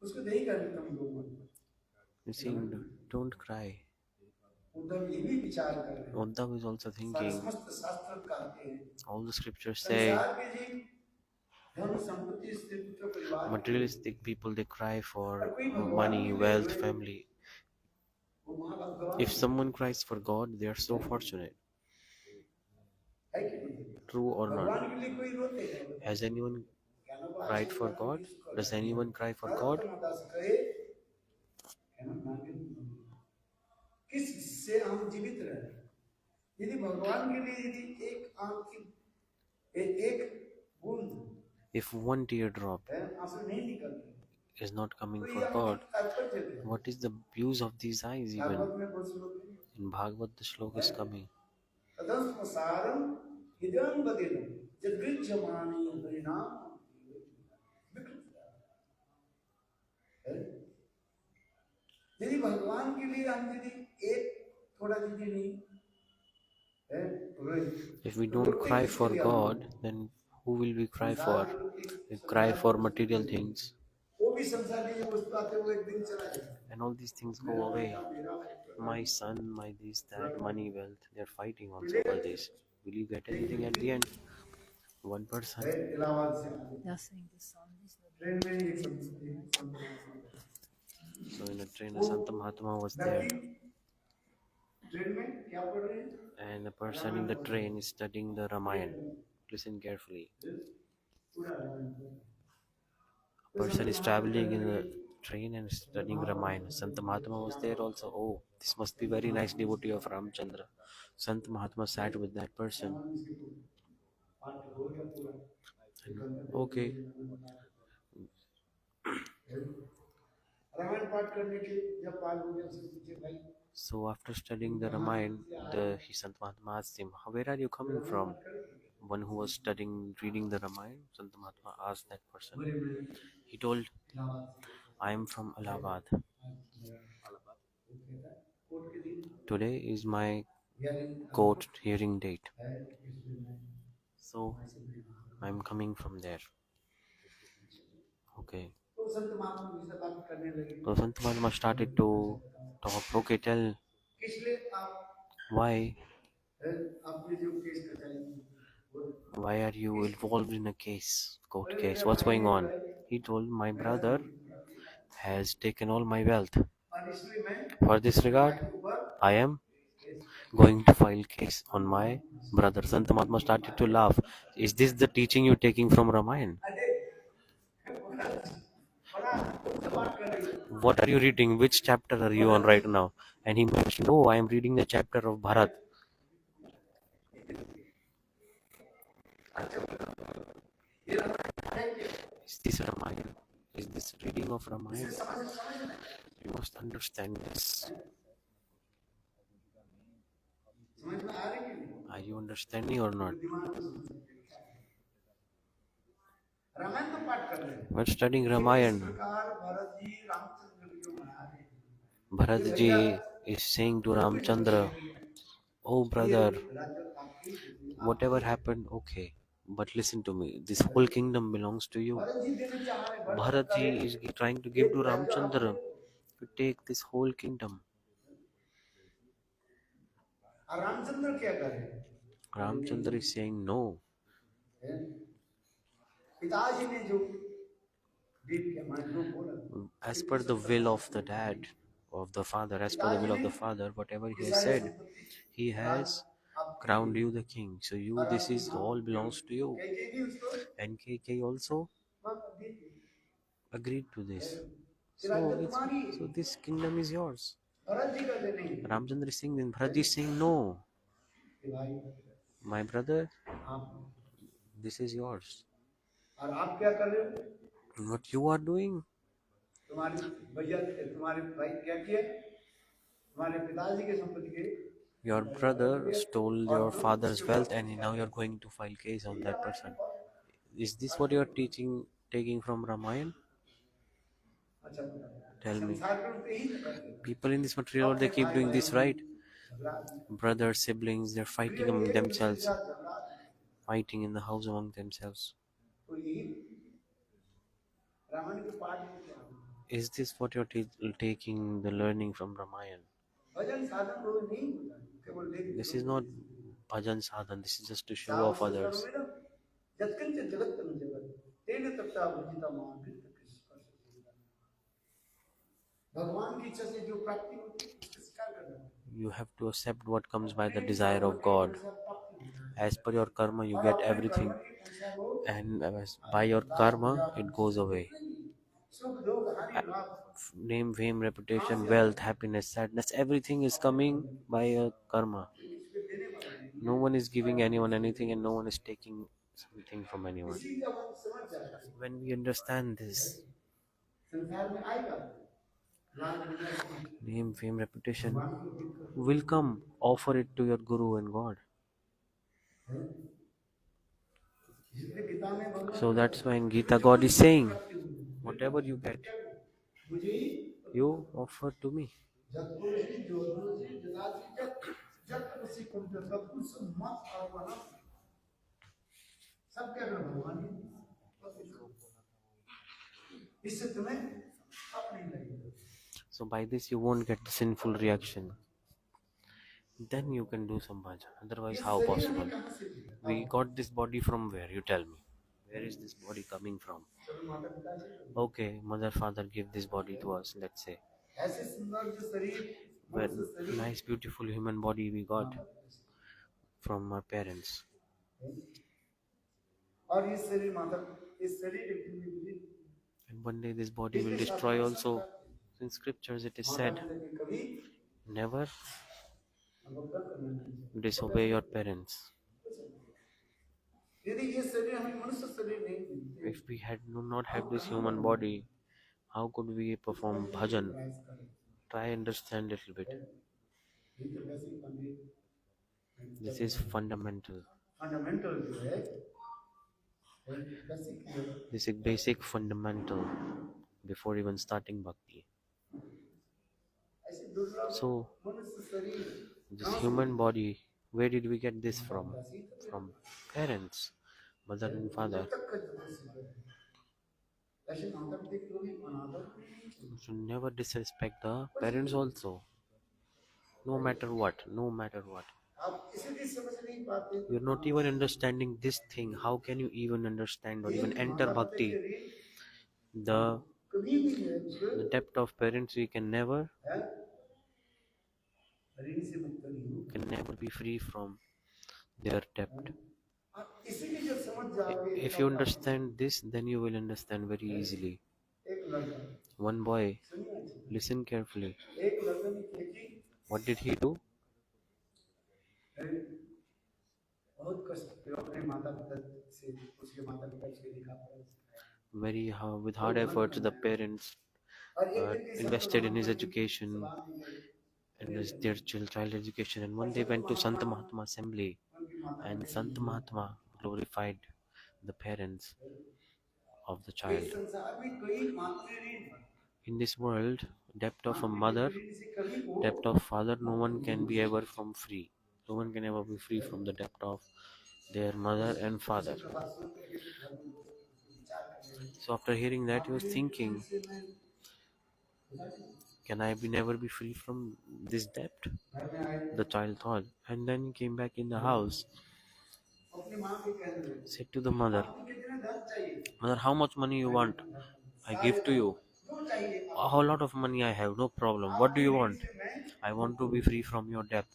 उसको नहीं करने तुम रो मत। You see, don't cry. Uddhav ये भी विचार कर रहे हैं। Uddhav is also thinking, समस्त शास्त्र कहते हैं, all the scriptures say, संसार के जीव धन संपत्ति स्त्री पुत्र परिवार के लिए, materialistic people, they cry for और कोई भगवान money, के लिए wealth, रोए, family. वो महाभाग्यवान If है। someone cries for God, they are so fortunate. है कि नहीं? True or not? भगवान के लिए कोई रोते हैं? Has anyone क्या ना वो cried आशीर्वाद for की God? इसको Does करते हैं। anyone cry for God? Narottam दास कहे, है ना, मांगे नहीं। किससे हम जीवित रहे? यदि भगवान के लिए यदि एक आंख की एक बूंद, If one teardrop आंसू नहीं निकल रहे, is not coming तो for ये आंख God, की तात्पर्य क्या है? what is the use of these eyes even? Bhagavat में बहुत श्लोक है। In Bhagavad, the shlok is coming. तदस्मसारं हृदयं बदिनं यद्गृह्यमाणे हरिनाम विकृतः। यदि भगवान के लिए हम यदि एक थोड़ा यदि नहीं है, if we don't cry for God, then who will we cry for? We cry for material things, वो भी संसार की जो वस्तु आते हैं वो एक दिन चला जाएगा। and all these things go away. My son, my this, that, money, wealth, they are fighting also for this. Will you get anything at the end? One person. Allahabad से ट्रेन में एक संत So in a train, a Santa Mahatma was there, train में क्या पढ़ रहे हैं? and a person in the train is studying the Ramayana. Listen carefully. A person is traveling in the train and studying Ramayana. Santa Mahatma was there also. Oh, this must be very nice devotee of Ramchandra. Santa Mahatma sat with that person. And, okay. So after studying the Ramayana, Santa Mahatma asked him, where are you coming from? One who was studying, reading the Ramayana, Santa Mahatma asked that person. He told, I am from Allahabad. Today is my court hearing date. So I am coming from there. Okay. So Sant Mahatma started to talk. Okay, tell why are you involved in a case, court case? What's going on? He told, my brother has taken all my wealth. For this regard, I am going to file case on my brother. Sant Mahatma started to laugh. Is this the teaching you're taking from Ramayana? What are you reading? Which chapter are you on right now? And he mentioned, oh, I am reading the chapter of Bharat. Is this Ramayana? Is this reading of Ramayana? You must understand this. Are you understanding or not? We're studying Ramayana. Bharat ji is saying to Ramchandra, oh brother, whatever happened, okay. But listen to me, this whole kingdom belongs to you. Bharat ji is trying to give to Ramchandra to take this whole kingdom. Ramchandra is saying no. As per the will of the dad, of the father, as per the will of the father, whatever he has said, he has crowned you the king. So you, this is all belongs to you. And KK also agreed to this. So this kingdom is yours. Ramchandra is saying, then Bharat is saying no. My brother, this is yours. What you are doing? Your brother stole your father's wealth and now you're going to file case on that person. Is this what you are teaching, taking from Ramayana? अच्छा पता है Tell me. संसार में उनके ही तो करते हैं People in this material world, they अपने keep भाई doing this, बहनों में right? झगड़ा आदमी करते Brothers, siblings, they're हैं fighting प्रिय among एक दूसरे के themselves, साथ झगड़ा आदमी करते हैं fighting in the house among themselves. तो यही रामायण के पाठ में क्या है Is this what you're taking the learning from Ramayana? भजन साधन रोज नहीं होता है, केवल लेख This जोड़ो is not bhajan sadhan, this is just to show Sao off संसार others. में ना जत्किंच जगत तनु जगत तेन तत्ता बुझिता महावृत्त कृष्ण भगवान की इच्छा से जो प्राप्ति होती है उसका स्वीकार करना You have to accept what comes by the अपने desire कर्म of के God. अनुसार प्राप्ति होती है As per your karma, you और get अपने कर्म everything, के अनुसार वो and by your karma, it goes away. सुख दुख हानि लाभ Name, fame, reputation, wealth, happiness, sadness, everything is coming by your karma. किसी को देने वाला नहीं No one is giving anyone anything, and no one is taking something from anyone. इसी जब हम समझ जाते हैं When we understand this, संसार में आएगा लाभ दुनिया सुख name, fame, reputation भगवान को भी कर will come. Offer it to your Guru and God. इसलिए गीता में भगवान So क्या that's why in कहते Gita, हैं जो God is कुछ भी saying, प्राप्ति हुई whatever you get, मुझे ही you offer to me. जब तुलसी जो तुलसी जलासी जब जब तुलसी कुंड सब कुछ मत और बना सब क्या कर भगवान ही इससे तुम्हें अपनी लगेगा So by this you won't get the sinful reaction. Then you can do some bhajan. Otherwise, ये how शरीर possible? हमें कहाँ से मिला We got this body from where? You tell me. Where is this body coming from? चलो माता पिता से Okay, mother, father give this body to us, let's say. ऐसे सुंदर जो शरीर Well, मनुष्य शरीर nice, beautiful human body we got माता पिता से from our parents. और ये शरीर माता इस शरीर एक दिन में विलीन And one day this body will destroy also. In scriptures it is said, माता पिता के कभी never अवज्ञा करना नहीं disobey your parents. यदि ये शरीर हमें मनुष्य शरीर नहीं मिलते If we had not had this human body, how could we perform bhajan? Try understand little bit. ये तो वैसे ही पंडित This is fundamental. फंडामेंटल जो है बेसिक जो है This is basic fundamental before even starting bhakti. ऐसे दुर्लभ So मनुष्य शरीर this human body, where did we get this from? From parents, mother and father. जब तक का जो है ऐसे माता पिता की कभी अनादर नहीं चाहिए So never disrespect the parents also. No matter what, no matter what. आप इसे भी समझ नहीं पाते You're not even understanding this thing. How can you even understand or even enter bhakti? The, कभी भी जो है उसको the depth of parents we can never ऋण से मुक्त नहीं हो can never be free from their depth. आप इसीलिए जब समझ जाओगे If you understand this, then you will understand very easily. एक लड़का One boy, सुनिए अच्छे listen carefully. एक लड़के ने खेती What did he do? बहुत कष्ट किया अपने माता पिता से उसके माता पिता से लिखा पढ़ा Very with hard efforts, the parents और एक दिन के invested in his education and their child education. And one day went to Sant Mahatma assembly, उनकी माता and Sant Mahatma glorified the parents of the इस child. संसार में कोई मातृ ऋण In this world, depth of a mother, ऋण से कभी वो depth of father, no one can be ever from free. No one can ever be free from the depth of their mother and father. बात सुन करके घर में विचार कर रहे So after hearing that, he was thinking, से मैं can I be never be free from this depth? घर में आए The child thought, and then he came back in the house, अपनी माँ के कहने लगे said to the mother, आपको कितने धन चाहिए mother, how much money you want? I give to you. जो चाहिए A whole lot of money I have, no problem. What do you want? से मैं I want to be free from your debt.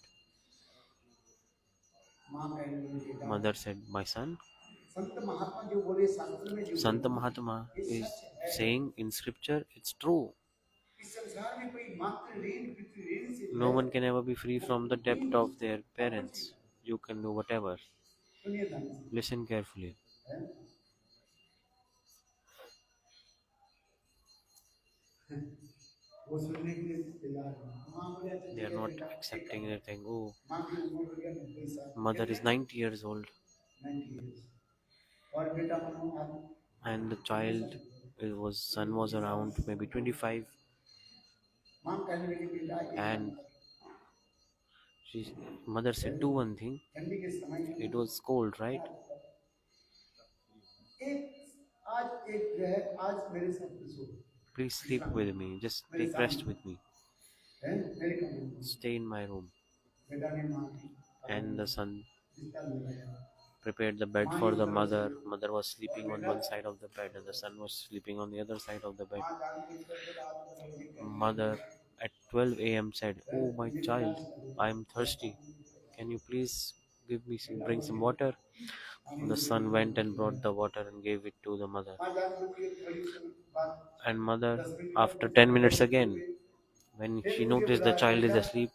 माँ कहने लगी बेटा Mother said, my son, संत महात्मा जो बोले शास्त्र में जो Sant Mahatma is saying in scripture, it's true. इस संसार में कोई मात्र ऋण पृथ्वी ऋण से No one can ever be free from the debt of their parents. You can do whatever. सुनिए ध्यान से Listen carefully. हैं? वो सुनने के लिए तैयार है माँ बोले अच्छा They are ठीक है not बेटा accepting anything. Oh, माँ की उम्र हो गया 90 साल mother is 90 years old. 90 years और बेटा मानो आप and the child, it was son was around maybe 25, मां कहने लगी बेटा एक काम and कर she mother said, do one thing. ठंडी के समय है It ना was cold, right? एक आज एक जो है आज मेरे साथ में सो Please sleep विश्राम with me. Just मेरे take rest सामने with me. है मेरे कमरे में Stay in my room. बेटा ने मां And the son बिस्तर लगाया prepared the bed मां for एक the तरफ से mother. Mother was और sleeping on बेटा one side of the bed, and the son was sleeping on the other side of the bed. मां जानबूझ करके रात में लड़के कहने Mother लगी at 12 a.m. said, है "Oh my मुझे child, गिलास कर I am थोड़ा thirsty. पानी दे Can you please give me some, बेटा bring वो some गया water?" पानी The लेके son मां went को and पिलाया brought the water and gave it to the mother. मां जानबूझ के थोड़ी सी बात And mother, 10 मिनट बाद after वो 10 जब minutes लड़के सो again, गए when she फिर मुझे noticed the बुलाया child is बेटा asleep,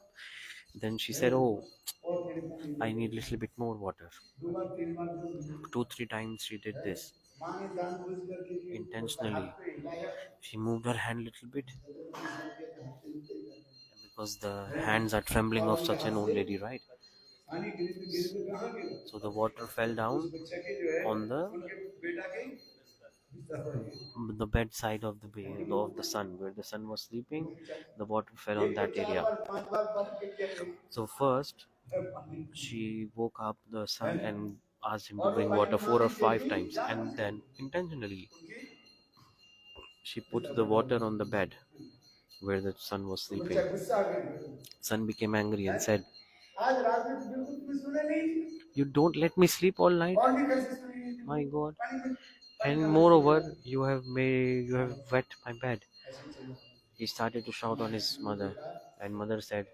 then she है said, "Oh, और फिर पानी I लेके need little bit more water." दो बार तीन बार जो मिली 2, 3 times she did है this मां ने जानबूझ करके कि उसका हाथ intentionally. पे हिलाया She moved her hand little bit तो मैं समझ गया कि हाथ हिलते ही रहते because the हैं hands are trembling और of उनके such an हाथ old से lady, right? पानी गिरते गिरते कहाँ गिरा So the water fell उस down बच्चे के जो है on उनके बेटा के बिस्तर पर गिरा the bedside of the son, where the son was sleeping. The water fell on एक को that चार area. बार पांच बार बंद किया So first पानी she woke up the है son and asked him to और वो bring भाई water मां 4 or ने 5 देखी times, जानबूझ and then करके intentionally उनकी she put बिस्तर the पर डाल water on the the bed where the son was तो बच्चा sleeping. गुस्सा आ गया Son became angry है and said, आज रात में तो बिल्कुल तुम्हें सुने नहीं थी "You don't let me sleep all night, और भी कैसे सुनी नहीं थी my God! पानी में पानी And कहाँ से गिरा moreover, you have wet my bed." ऐसे ही चला He started to shout on his mother, बेटा and mother said,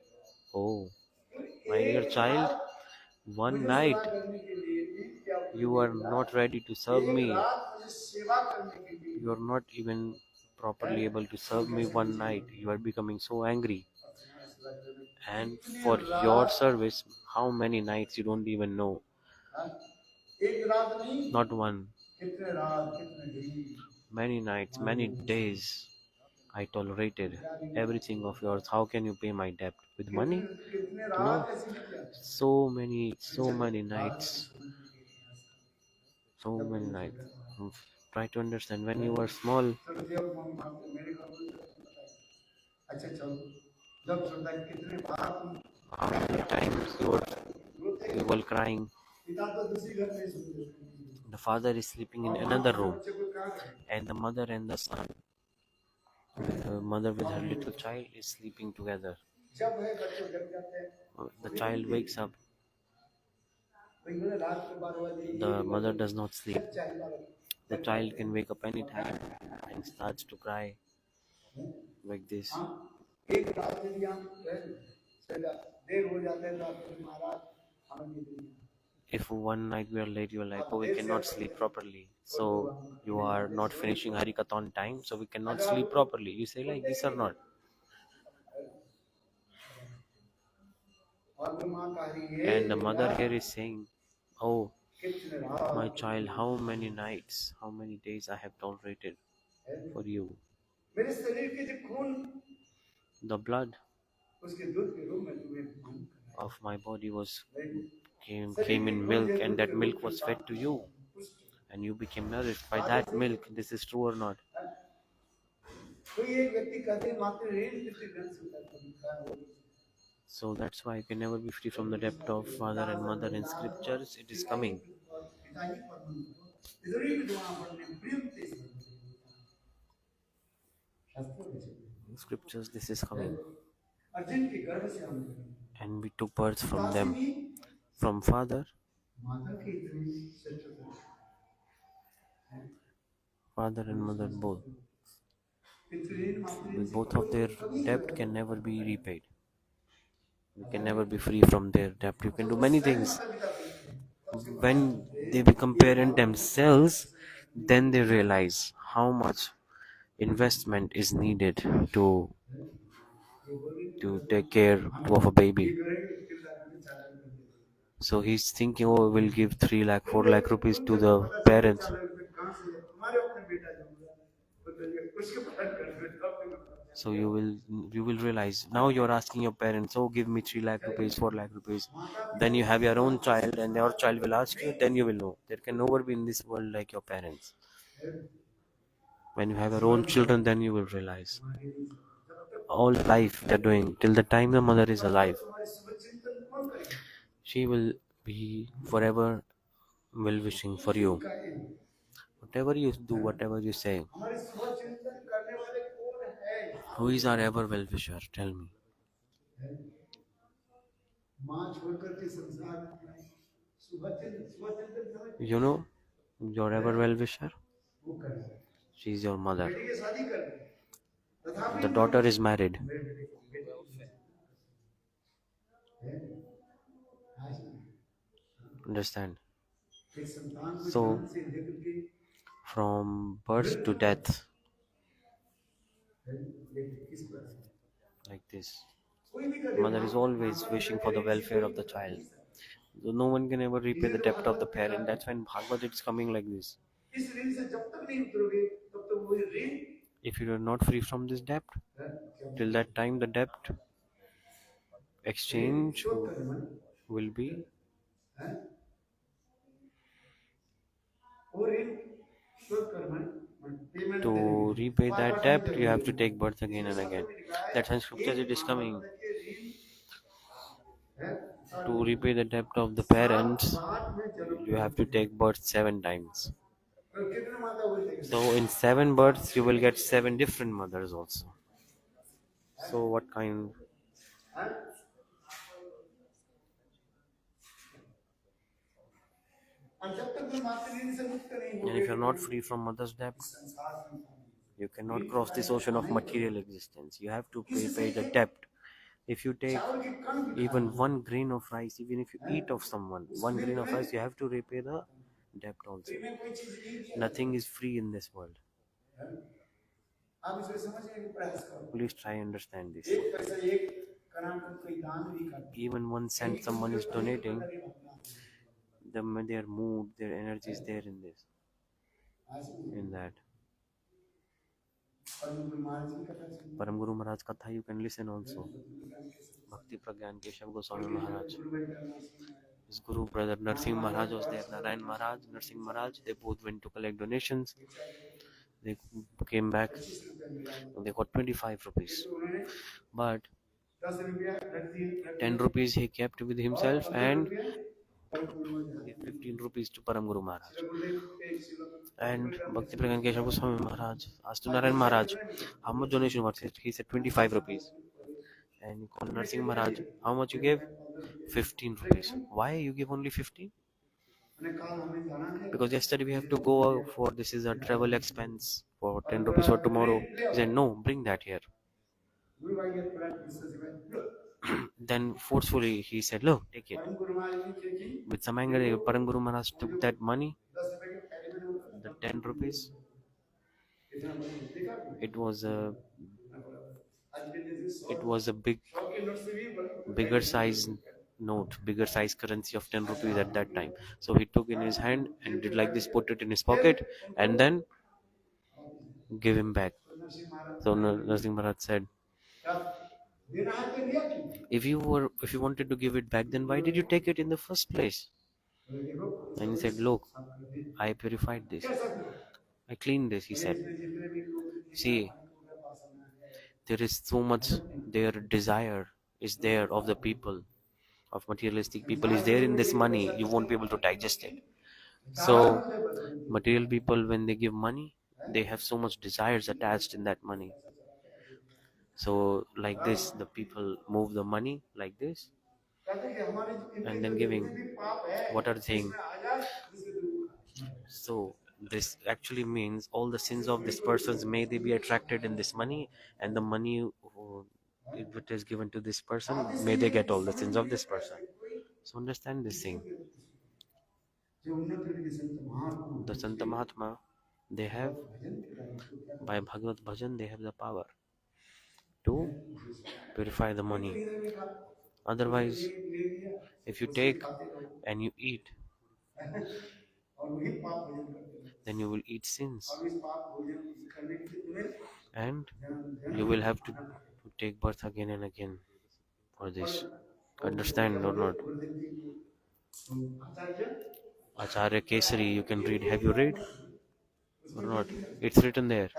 "Oh, तो my dear एक child, रात one मुझे सेवा night करने के लिए भी क्या you बोलिए are बेटा not ready to serve एक me. रात मुझे सेवा करने के लिए You are not even है properly able to तुम serve me कैसे one मुझे night. You are becoming so angry. और तुम्हारे सेवा करने And कितने for your रात service, how many nights you don't even know? हाँ? एक रात नहीं Not one. कितने रात कितने दिन Many nights, हमारे many लिए days I tolerated क्या नहीं everything of yours. How can you pay my debt? With कितने money? कितने No. रात ऐसी बीत जाती So many nights. So जब many तुम nights. छोटे थे Try to understand, when you were small, चलो जब मम्मी पापा मेरे घर में अच्छा चलो जब छोटा कितने बार तुम how many times रोते you were crying. पिता तो दूसरी घर में सोते The father is sleeping in और माँ another अपने room, बच्चे को कहाँ करे and the mother and the son, the mother with her little child, is sleeping together. जब है बच्चे जग जाते हैं The child wakes up. वही बोले रात के 12 बजे The 1 mother बजे does not sleep. जब चाहे बार The जग child जाते can हैं wake up anytime and starts to cry like this. हाँ एक रात यदि हम देर हो जाते हैं तो आप बोले महाराज हमें नींद नहीं आती। If one night we are late, you are like, आप "Oh, we देर से cannot आते sleep हैं properly. और So तो हम you नहीं are आते not सोए finishing Hari-katha on time, so we cannot अगर sleep आप properly." You say like उठते this or ही not? और वो माँ कह रही है And the mother बेटा here is saying, "Oh, कितने my रात child, how many nights, how many days I have tolerated for you." मेरे शरीर के जो खून The blood उसके दूध के रूप में तुम्हें पान कराया of my body came शरीर के in खून milk, के and दूध that के रूप milk में was fed पान to you, पुष्ट and you became nourished by आगे that से milk. This is true or not? कोई एक व्यक्ति कहते हैं मात्र ऋण पितृगण से उतर So that's why you can never be free from the debt of father and mother. In scriptures, it is coming. पिताजी पर जरूरी की दुआ पढ़ने प्रेम से शास्त्रों में In scriptures, this is coming. Arjun के गर्भ से हम And we took birth from पिता से them, भी from father, माता के इतने सच्चे father and mother both. Pitruroon मातृऋण With से both of कभी their कभी debt can never be repaid. You can never be free from their debt. You can do many things. When they become parent themselves, then they realize how much investment is needed to take care of a baby. So he's thinking, "Oh, we'll give 3 lakh, 4 lakh rupees to the parents." So you will realize now you're asking your parents, oh, give me 3 lakh rupees, 4 lakh rupees. Then you have your own child and your child will ask you, then you will know there can never be in this world like your parents. When you have your own children, then you will realize all life they're doing till the time the mother is alive, she will be forever well wishing for you. Whatever you do, whatever you say, who is our ever well wisher? Tell me. You know, your ever well wisher? She's your mother. The daughter is married. Understand? So, from birth to death, like this, mother is always wishing for the welfare of the child. So no one can ever repay the debt of the parent. That's when Bhagavad is coming like this. If you are not free from this debt, till that time the debt exchange will be to repay that debt. You have to take birth again and again. That's when scripture it is coming. To repay the debt of the parents, you have to take birth 7 times. So in 7 births, you will get 7 different mothers also. So what kind? And if you're not free from mother's debt, you cannot cross this ocean of material existence. You have to pay the debt. If you take even 1 grain of rice, even if you eat of someone, 1 grain of rice, you have to repay the debt also. Nothing is free in this world. Please try and understand this. Even 1 cent someone is donating, their mood, their energy is there in this, in that. Param Guru Maharaj Katha you can listen also. Bhakti Pragyan Keshav Goswami Maharaj. His Guru brother Narsingh Maharaj was there. Narayan Maharaj, Narsingh Maharaj, they both went to collect donations. They came back and they got 25 rupees. But 10 rupees he kept with himself and gave 15 rupees to Param Guru Maharaj. And Bhakti Pragyan Keshav Goswami Maharaj asked to Narayan Maharaj, how much donation was it? He said 25 rupees. And he called Narsingh Maharaj, how much you gave? 15 rupees. Why you give only 15? Because yesterday we have to go for this is a travel expense for 10 rupees for tomorrow. He said, no, bring that here. Then forcefully he said, look, take it. With some anger, Param Guru Maharaj took that money, the 10 rupees. It was a bigger size note, bigger size currency of 10 rupees at that time. So he took in his hand and did like this, put it in his pocket and then give him back. So Narsingh Maharaj said, if you wanted to give it back, then why did you take it in the first place? And he said, look, I purified this, I cleaned this. He said, see, there is so much, their desire is there of the people, of materialistic people is there in this money, you won't be able to digest it. So material people, when they give money, they have so much desires attached in that money. So like this, the people move the money like this and then giving. What are they saying? So this actually means all the sins of this persons, may they be attracted in this money, and the money if it is given to this person, may they get all the sins of this person. So understand this thing. The Santa Mahatma, they have, by Bhagavad Bhajan, they have the power to purify the money. Otherwise, if you take and you eat, then you will eat sins. and you will have to take birth again and again for this. Understand or not? Acharya Kesari, you can read. Have you read or not? It's written there.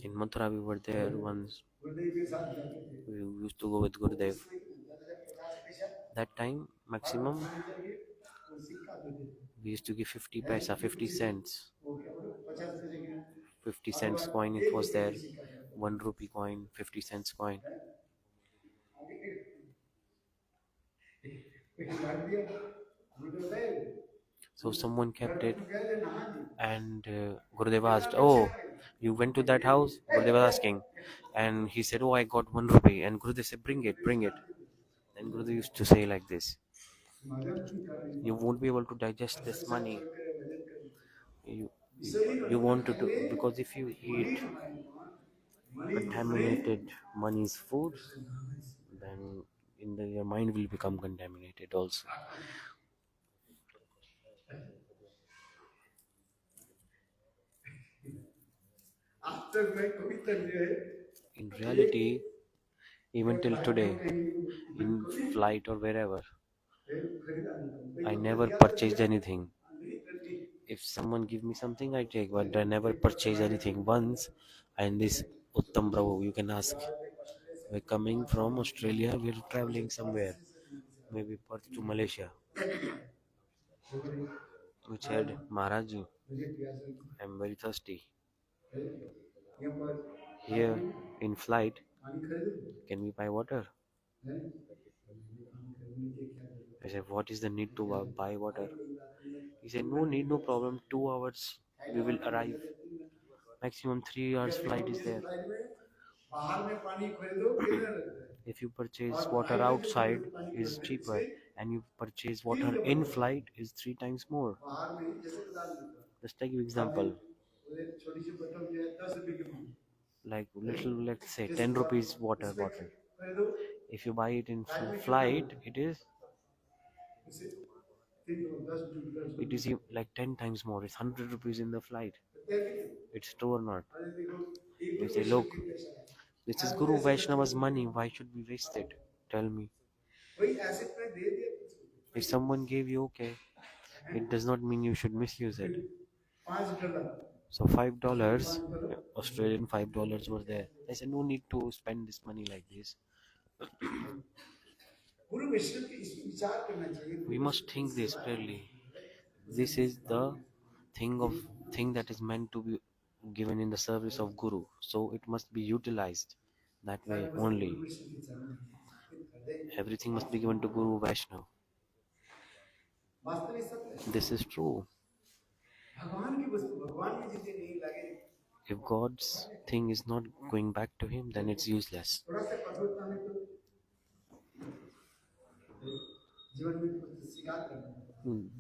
In Mathura, we were there once. We used to go with Gurudev. That time, maximum, we used to give 50 paisa, 50 cents. 50 cents coin, it was there. 1 rupee coin, 50 cents coin. So someone kept it, and Gurudev asked, "Oh, you went to that house?" Gurudev was asking, and he said, "Oh, I got 1 rupee." And Gurudev said, "Bring it, bring it." Then Gurudev used to say like this, "You won't be able to digest this money. You, you want to do, because if you eat contaminated money's food, then your mind will become contaminated also." In reality, even till today, in flight or wherever, I never purchased anything. If someone give me something, I take, but I never purchase anything. Once, and this Uttam Prabhu, you can ask. We're coming from Australia, we're traveling somewhere, maybe Perth to Malaysia. We said, Maharaj, I'm very thirsty. Here, in flight, can we buy water? I said, what is the need to buy water? He said, no need, no problem. 2 hours, we will arrive. Maximum 3 hours flight is there. If you purchase water outside, is cheaper, and you purchase water in flight, is 3 times more. Just take an example. Like little, let's say 10 rupees water bottle. If you buy it in flight, it is like 10 times more. It's 100 rupees in the flight. It's true or not? We say, look, this is Guru Vaishnava's money. Why should we waste it? Tell me. If someone gave you, okay, it does not mean you should misuse it. So $5, Australian $5 were there. I said, no need to spend this money like this. We must think this clearly. This is the thing that is meant to be given in the service of Guru. So it must be utilized that way only. Everything must be given to Guru Vaishnav. This is true. If God's thing is not going back to him, then it's useless.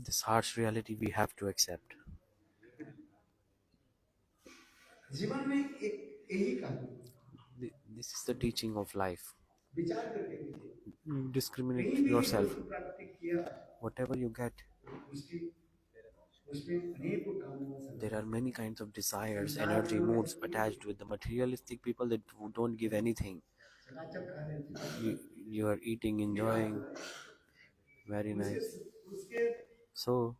This harsh reality we have to accept. This is the teaching of life. Discriminate yourself. Whatever you get, there are many kinds of desires, energy, moods attached with the materialistic people that don't give anything. You are eating, enjoying, very nice. So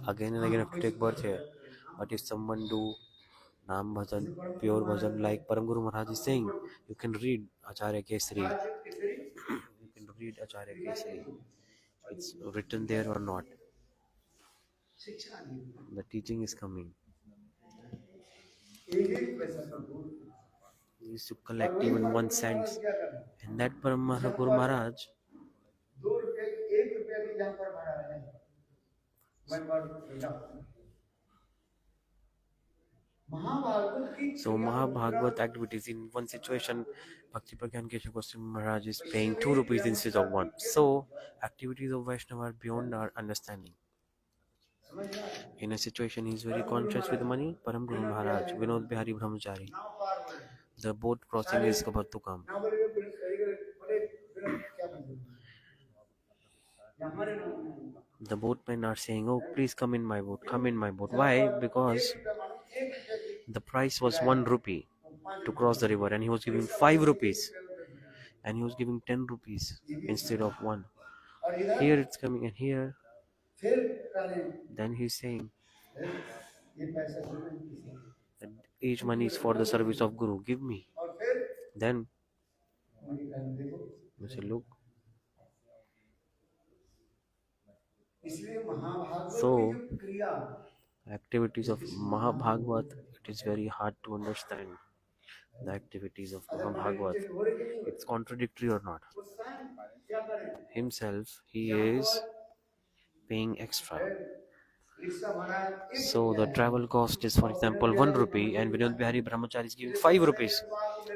again and again have to take birth here. But if someone do Nam Bhajan, pure Bhajan, like Param Guru Maharaj is saying, you can read Acharya Kesari. You can read Acharya Kesari. It's written there or not. The teaching is coming. We used to collect even 1 cent. And that Param Guru Maharaj, so Mahabhagavad activities, in one situation, Bhakti Pragyan Keshav Goswami Maharaj is paying 2 rupees instead of 1. So activities of Vaishnava are beyond our understanding. In a situation he is very conscious with money, Param Guru Maharaj, Vinod Bihari Brahmachari, the boat crossing is about to come. The boatmen are saying, "Oh, please come in my boat, come in my boat." Why? Because the price was 1 rupee to cross the river, and he was giving 5 rupees, and he was giving 10 rupees instead of one. Here it's coming, and here, then he's saying that each money is for the service of Guru. Give me. Then you say, look. So, activities of Mahabhagavad, it is very hard to understand the activities of Mahabhagavad. It's contradictory or not. Himself, he is paying extra. So the travel cost is, for example, 1 rupee, and Vinod Bihari Brahmachari is giving 5 rupees.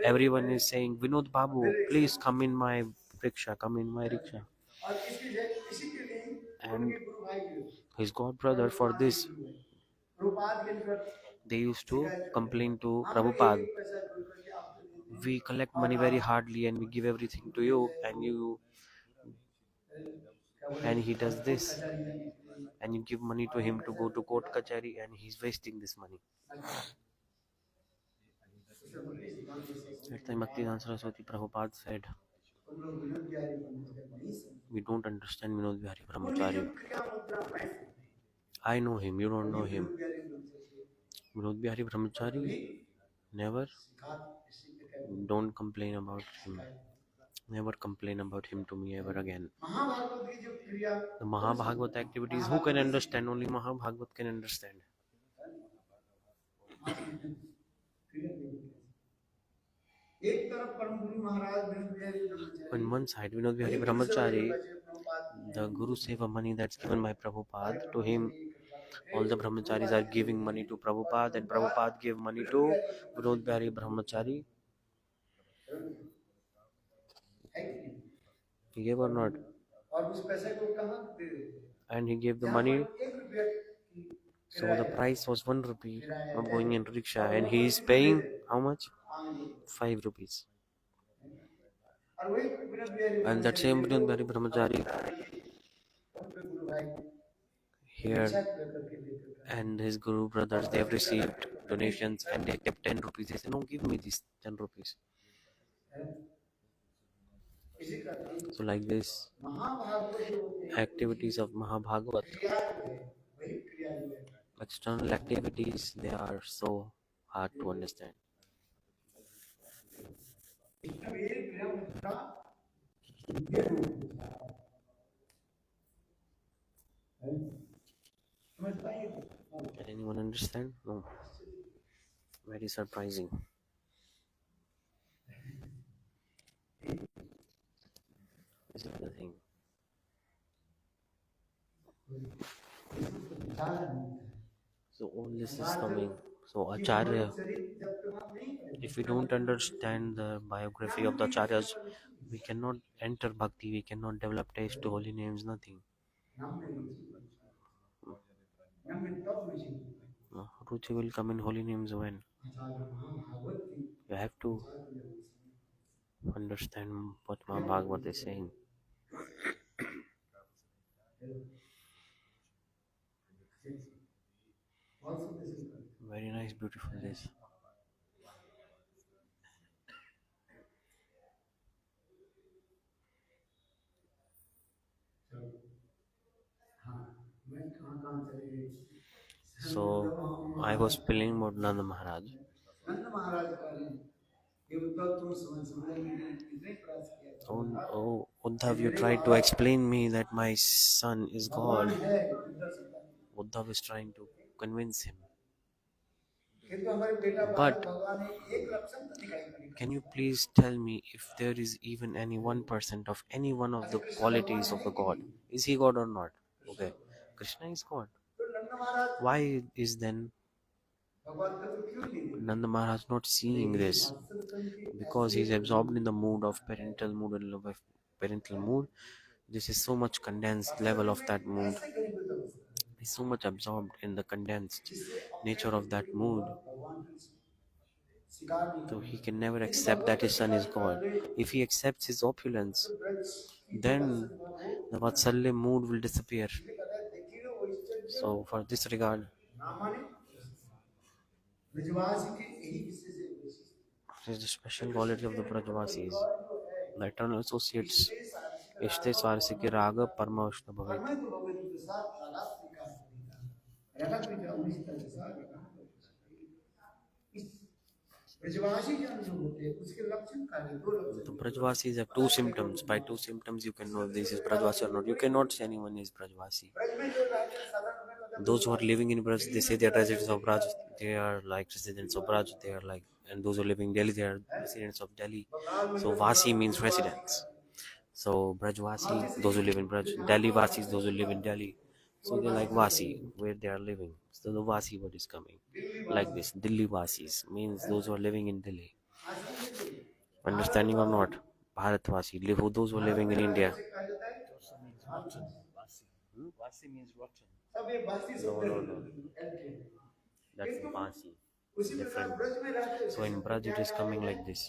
Everyone is saying, Vinod Babu, please come in my rickshaw, come in my rickshaw. And his god brother, for this, they used to complain to Prabhupada. We collect money very hardly and we give everything to you, and he does this, and you give money to him to go to court kachari, and he's wasting this money. At the time Bhaktivedanta Saraswati Prabhupada said, we don't understand Vinod Bihari Brahmachari. I know him, you don't know him. Vinod Bihari Brahmachari, never, don't complain about him. Never complain about him to me ever again. The Mahabhagavad activities, who can understand? Only Mahabhagavad can understand. On one side, Vinod Bihari Brahmachari, the Guru Seva money that's given by Prabhupada to him, all the Brahmacharis are giving money to Prabhupada, and Prabhupada gave money to Vinod Bihari Brahmachari. He gave or not? And he gave the money. So the price was 1 rupee, not going into rickshaw, and he is paying how much? 5 rupees. And that same Vinod Bihari Brahmachari here and his Guru brothers, they have received donations and they kept 10 rupees. They said, no, give me these 10 rupees. So like this, activities of Mahabhagavad, external activities, they are so hard to understand. Can anyone understand? No. Very surprising. This is the thing. So all this is coming. So Acharya, if we don't understand the biography of the Acharyas, we cannot enter bhakti, we cannot develop taste to holy names, nothing. Ruchi will come in holy names when? You have to understand what Mahabhagavad is saying. Very nice, beautiful this. So I was spilling about Nanda Maharaj. Oh, Uddhav, you tried to explain me that my son is God. Uddhav is trying to convince him. But can you please tell me if there is even any 1% of any one of the qualities of the God? Is he God or not? Okay, Krishna is God. Why is then Nanda Maharaj not seeing this? Because he is absorbed in the mood of parental mood and love of parental mood. This is so much condensed level of that mood. He's so much absorbed in the condensed nature of that mood. So he can never accept that his son is God. If he accepts his opulence, then the Vatsalya mood will disappear. So for this regard, नाम माने ब्रजवासी की यही विशेष विशेषता this is the special quality of the Brajavasis. जो है The eternal associates इष्टे सारसिक Ishte राग और Sarsiki Raga Parmavishna Bhavit. परम तो भगवती प्रसाद रागात्मिका उन्नीसता प्रसाद इस ब्रजवासी जन जो होते हैं उसके लक्षण का है दो The लक्षण Brajvasis have two symptoms. By two symptoms, you can know if this is Brajvasi or not. You cannot say anyone is Brajvasi. Braj में जो रहते हैं साधारण में मतलब Those who are living in Braj, they say they are residents of Braj. They are like residents of Braj. They are like, and those who are living in Delhi, they are residents of Delhi. Bengal में So जो थोड़ा Vasi means ब्रजवासी residents. का So Brajvasi, those who live in Braj. Delhi Vasis, those who live in Delhi. So they like Vasi, where they are living. So the Vasi word is coming. Delhi Like वासी this, Delhi Vasis means those who are living in Delhi. आश्रम में जो Understanding or not, Bharatvasi, live those who are Bharat living में in India. कैसे कहा जाता है Vasi means rotten. सब ये वासी No, शब्द no, no. है That's किंतु Vasi. उसी प्रकार Different. ब्रज में रहते हैं So in Braj it is coming like this.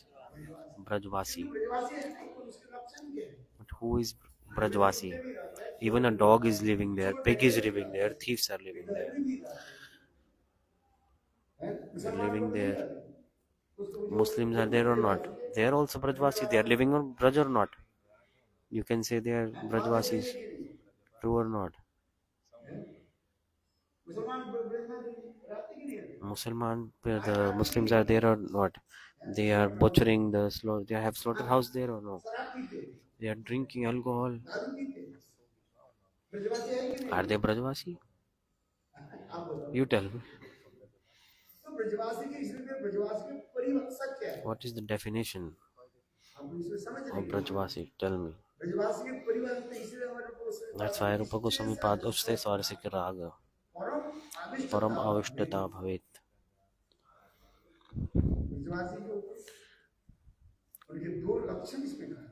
Brajvasi. ब्रजवासी है नहीं तो उसके लक्षण क्या है But who is Brajvasi? Even a dog is living there, pig is living there, thieves are living there. They're living there. Muslims are there or not? They are also Brajvasis. They are living on Braj or not? You can say they are Brajvasis. True or not? मुसलमान ब्रज में रहते कि नहीं रहते The Muslims are there or not? They are butchering the slaughter. They have slaughterhouse there or no? शराब पीते हैं, They are drinking alcohol. दारू पीते हैं, ब्रजवासी है कि नहीं Are they Brajvasi? आप बताओ You tell me. तो ब्रजवासी के इसलिए ब्रजवासी के परिभाषा क्या है What is the definition आप इसमें समझ of रहे हैं Brajvasi? Tell me. ब्रजवासी के परिभाषा इसलिए हमारे को That's why Rupa Goswami Pad Uste Swarisika Raga. परम आविष्ट Param Avishtata Bhavet. ब्रजवासी के ऊपर उनके दो लक्षण इसमें कहा है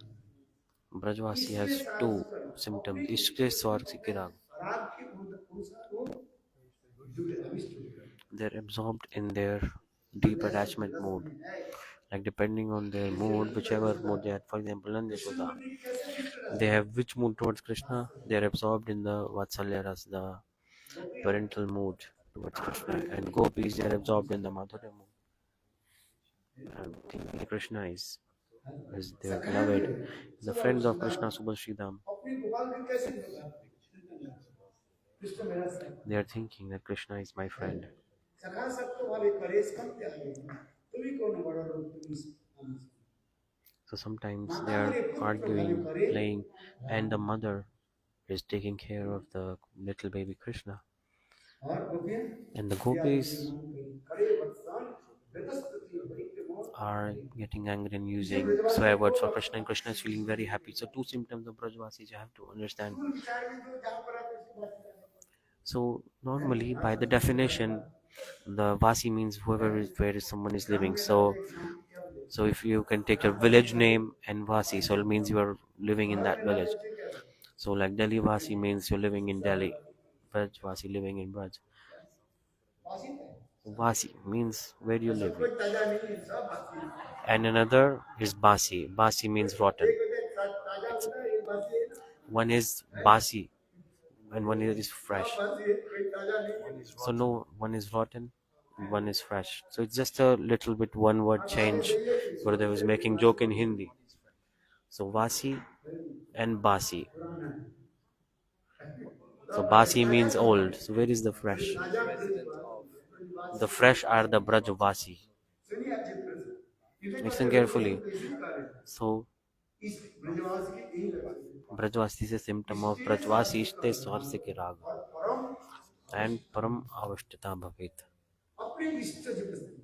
Brajvasi has two symptoms. Ishte Swarisika Raga. राग के अनुसार वो जुड़े अविष्ट हो गए They're absorbed in their deep attachment mode. Like depending on their mood, whichever mood they had. For example, Nanda Yashoda. कैसे अविष्ट रहते They have which mood towards Krishna? They are absorbed in the Vatsalya Ras, the parental mood towards Krishna. And gopis, they are absorbed in the Madhurya mood. And thinking Krishna is their beloved. The friends of Krishna, Subhashridam, अपनी गोपाल के कैसे होगा कृष्ण मेरा सखा they are thinking that Krishna is my friend. सखा सबको वाले करेश कम त्यागे तुम्ही कोण बड़ा लोग तुम्ही So sometimes they are arguing, playing, and the mother is taking care of the little baby Krishna. और गोपियां And the gopis करे वत्सान व्यतस्पति बड़ी के मोर are getting angry and using swear words for Krishna, and Krishna is feeling very happy. So two symptoms of Brajvasis you have to understand. विचार में जो जहां पर आप ऐसी बात करें So normally by the definition, the Vasi means whoever is where someone is living. So if you can take your village name and Vasi, so it means you are living in that village. So like Delhi Vasi means you're living in Delhi. Braj Vasi living in Braj. वासित है Vasi means where you सब live. कोई ताजा नहीं है सब वासी है And another is Basi. Basi means rotten. एक होता है ताजा होता है एक वासी है ना One is Basi and one is fresh. सब वासी है कोई ताजा नहीं है So no, one is rotten, one is fresh. So it's just a little bit one word change. Gurudev was making joke in Hindi. So Vasi and Basi. पुराना है So Basi means old. So where is the fresh? ताजा ब्रजवासी The fresh are the Brajvasi. सुनिए अच्छे तरह से Listen carefully. इसी कारण So इस ब्रजवासी की यही लक्षण है Brajvasi is a symptom of Brajvasi Ishte Swarsike Raga. और परम And Param Avashtata Bhavet. अपने इष्ट से प्रस्तुत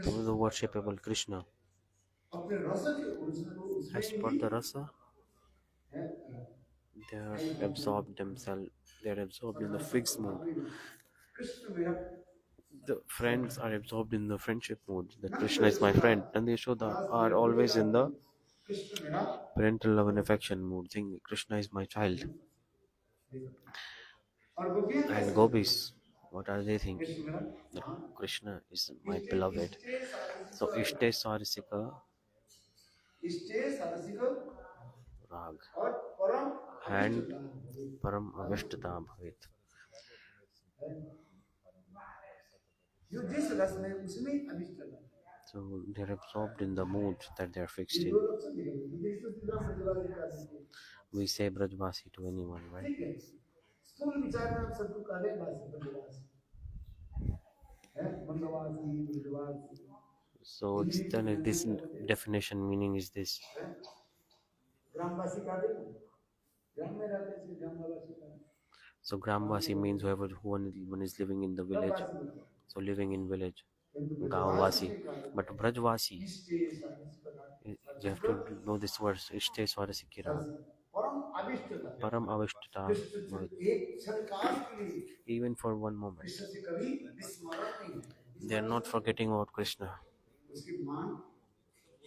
To the worshipable Krishna. अपने रस के उसमें As per the rasa, है they are absorbed themselves. They are absorbed in the fixed mood. Krishna मेरा The friends are absorbed in the friendship mood. That Krishna is my friend. And the Yashoda are always in the Krishna मेरा parental love and affection mood. Thinking Krishna is my child. और गोपियां And कैसे gopis, what are they Krishna thinking? मेरा That Krishna is my beloved. So Ishte Sarisika इष्टे सारसिक Rag और परम and Param Avashtata Bhavet. जो जिस रस में उसमें अभिष्ट रहता है। So they're absorbed in the mood that they're fixed ये in. दो लक्षण दिखेंगे तो देखो तीसरा ब्रजवासी का देखिए We say Brajvasi to anyone, right? ठीक है स्थूल विचार में आप सबको काले भाषा ब्रजवासी है मंगवासी ब्रजवासी So it's done like this definition meaning is this. ग्रामवासी का देखो ग्राम में रहते हैं ग्रामवासी का So Gramvasi means whoever who one is living in the village. So living in village. Gaonvasi. But Brajvasi, you have to know this verse. Ishte Swarasikira. Param Avishtata. एक क्षण काल के लिए Even for one moment. Krishna से कभी विस्मरण नहीं है They are not forgetting about Krishna. उसकी मान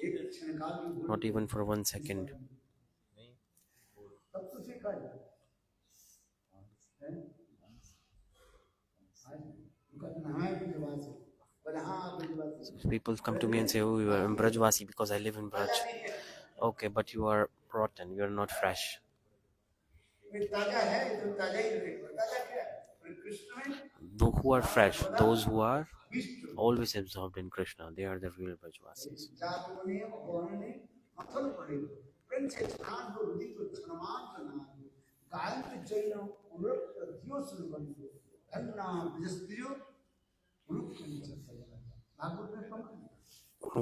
एक क्षण काल की Not even for 1 second. तब तो सीखा है उनका नाम है ब्रजवासी पर हाँ ब्रजवासी So people come to me and say, oh, you are Brajvasi because I live in Braj. Okay, but you are rotten. You are not fresh. ताजा है तो ताजा ही रहेगा ताजा क्या है पर कृष्ण में Those who are fresh, those who are always absorbed in Krishna, they are the real Brajvasis. जातों ने औरों ने मथन पड़े प्रेम से छान को रुधि को छनमान करना गायन के चैनो उन्रत दियो सुनबंदो धन्ना विजस्त्रियो उन्रत कंचन भागवत में कम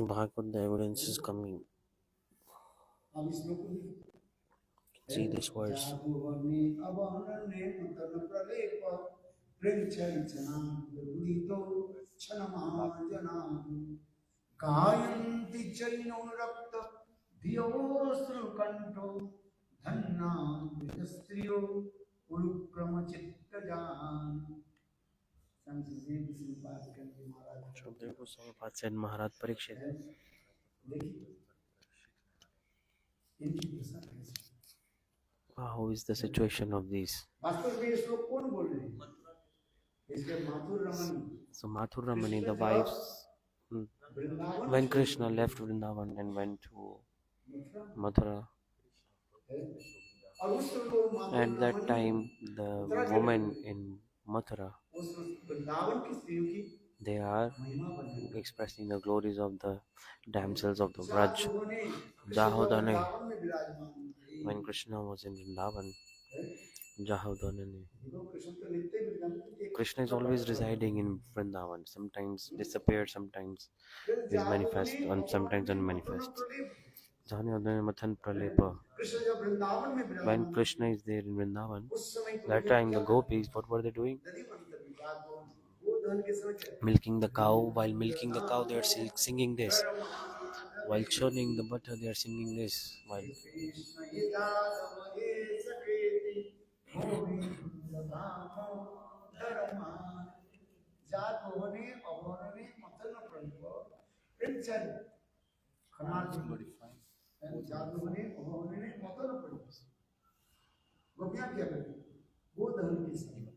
Bhagavad, the evidence is coming. अब इस लोग को See this verse. जातुवने अवहरणे उतन प्रलेप प्रेम चैचना रुधि तो छनमान जनादु गायन्ति चैनो रक्त धियोऽश्रुकण्ठो धन्ना स्त्रियो उरुक्रमचित्तजान् संस्कृति किसी बात करके महाराज Shukdev Goswami said Maharaj Parikshit. देखिए इनकी दशा कैसी How is the situation of these? वास्तव में ये श्लोक कौन बोल रहे हैं इसके Mathur Raman So Mathur Ramani, the wives, when Krishna left Vrindavan and went to Mathura, और उस समय वो Mathur at that time the women in Mathura, उस वृंदावन की स्त्रियों की they are महिमा बन expressing the glories of the damsels of the Vraj. जातुवने Jahodane, Vrindavan में विराजमान थे when Krishna was in Vrindavan, Jahodane. देखो कृष्ण तो नित्य वृंदावन में एक Krishna is always residing in Vrindavan. Sometimes disappear, sometimes is manifest, and sometimes unmanifest. Jahodane Mathan Pralepa. Krishna जब वृंदावन में When विराजमान Krishna is there in Vrindavan, उस समय तो that time the gopis, what were they doing? नदी मंदिर में जातो वो धन के समय क्या Milking the cow. While milking the cow, they are singing this. While churning the butter, they are singing this. While Krishna ये जातो ये सकेति गोविंद धामो धर्मान जातो होने अवरणे मतन प्रभु प्रिंचन खनात जातो होने अवरणे मतन प्रभु गोपियां क्या करती वो धन के समय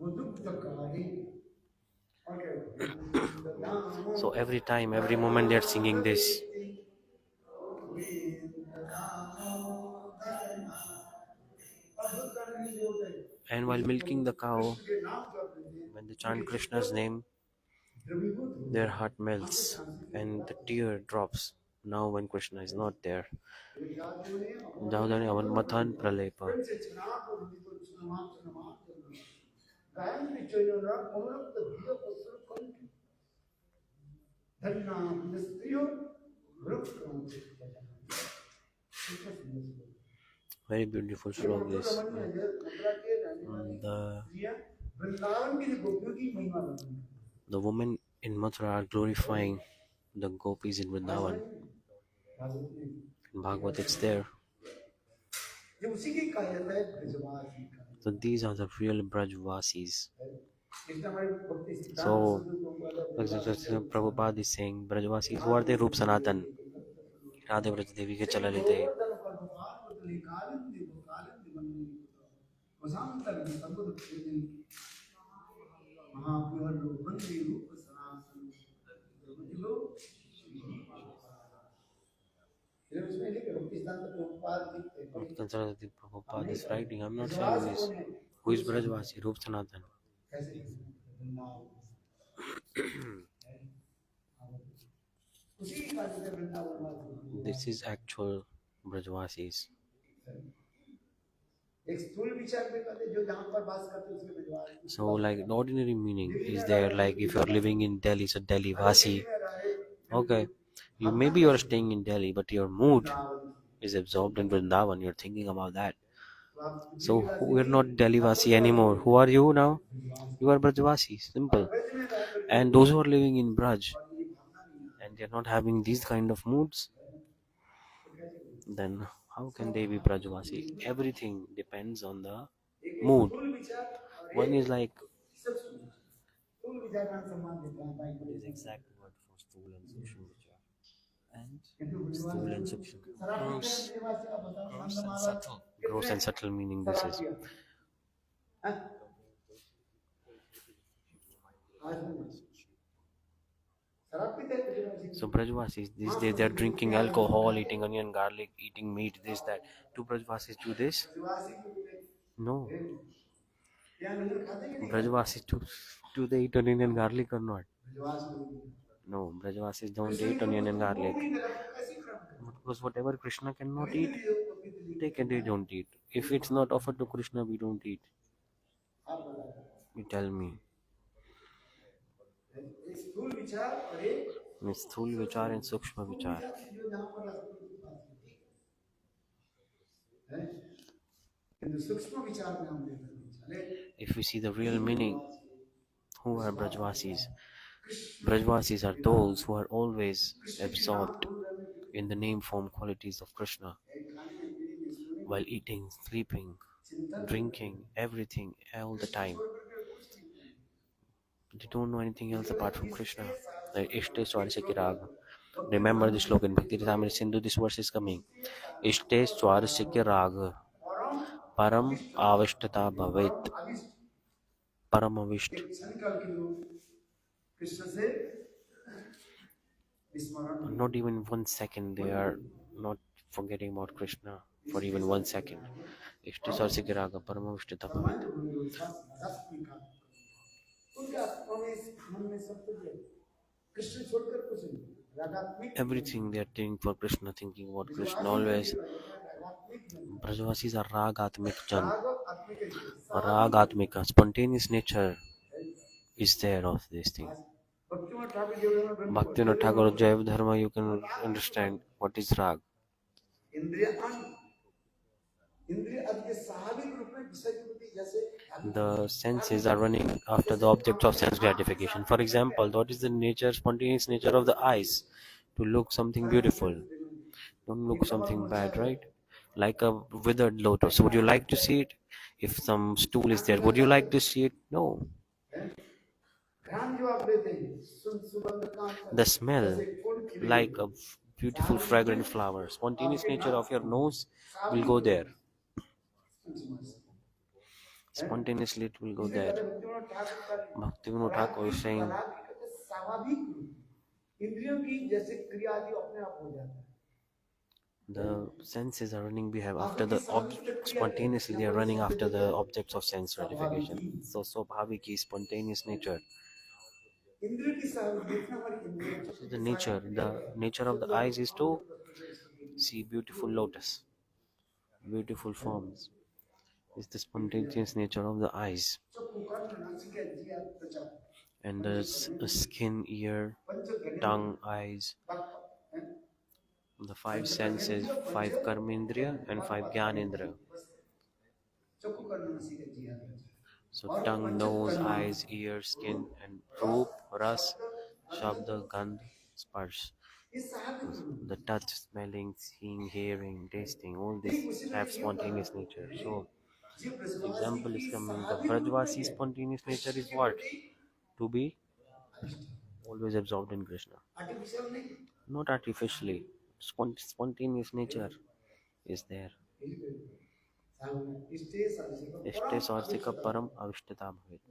वो दुख तकारे so every time, every moment, they are singing this. And while milking the cow, when they chant Krishna's name, their heart melts and the tear drops. Now, when Krishna is not there, Jahodane Avan Mathan Pralepa. Very beautiful slok this. The women in Mathura are glorifying the gopis in Vrindavan. In Bhagavad it's there. So these are the real Brajvasis. So Prabhupada is saying Brajvasis, who are they? Rup Sanatan. Radhe Braj Devi ke Chalalite. Prabhupada is writing. I'm not saying this. Who is Brajvasi? Rup Sanatan. कैसे वृंदावन उसी का जो Vrindavan This is actual Brajvasis. एक स्थूल विचार में कहते जो जहाँ पर वास करते उसके विद्वान So, like, the ordinary meaning is there, like, if you're living in Delhi, so Delhi Vasi. Okay, maybe you're staying in Delhi, but your mood is absorbed in Vrindavan. You're thinking about that. So, we're not Delhi Vasi anymore. Who are you now? You are Brajvasi. Simple. And those who are living in Braj and they're not having these kind of moods, then how can they be Brajvasi? Everything depends on the mood. One is like, what is exact word for stool and sukshma vichar? And stool and sukshma. Gross and subtle. Gross and subtle meaning this is. So Brajvasis, these days they're drinking alcohol, eating onion, garlic, eating meat, this, that. Do Brajvasis do this? No. Brajvasis do they eat onion and garlic or not? No, Brajvasis don't eat onion and garlic. Because whatever Krishna cannot eat, they don't eat. If it's not offered to Krishna, we don't eat. You tell me. स्थूल विचार and सूक्ष्म विचार. If we see the real meaning, who are Brajvasis? Brajvasis are those who are always absorbed in the name form qualities of Krishna while eating, sleeping, drinking, everything, all the time. They don't know anything else apart from Krishna. Ishte Swarasya Kirag. Remember this slogan, Bhakti Rasamrita Sindhu, this verse is coming. Ishte Swarasya Kirag. Param Avishtata Bhavet. Param Avisht. Not even 1 second they are not forgetting about Krishna for even 1 second. Ishte Swarasya Kiraga. Param Avishtata Bhavet. Everything they are doing for Krishna, thinking about Krishna always. Brajvasis are Ragatmik Jan. Ragatmika, spontaneous nature is there of this thing. Bhaktivinoda Thakur Jaiva Dharma, you can understand what is Rag. The senses are running after the objects of sense gratification. For example, what is the nature, spontaneous nature of the eyes? To look something beautiful. Don't look something bad, right? Like a withered lotus. Would you like to see it? If some stool is there, would you like to see it? No. The smell, like a beautiful fragrant flower, spontaneous nature of your nose will go there. Spontaneously it will go there. Bhaktivinoda Thakur is saying the senses are running after the object, spontaneously they are running after the objects of sense gratification. So Bhaviki is spontaneous nature. So the nature of the eyes is to see beautiful lotus, beautiful forms. Is the spontaneous nature of the eyes. And the skin, ear, tongue, eyes, the 5 senses, 5 karmendriya and 5 gyanendriya. So tongue, nose, eyes, ear, skin, and roop, ras, shabda, gandh, sparsh. The touch, smelling, seeing, hearing, tasting, all these have spontaneous nature. So example is coming. The Brajvasi spontaneous nature is what? To be always absorbed in Krishna. Not artificially. Spontaneous nature is there. Ishte Swarsika Param Avishtata Bhavet.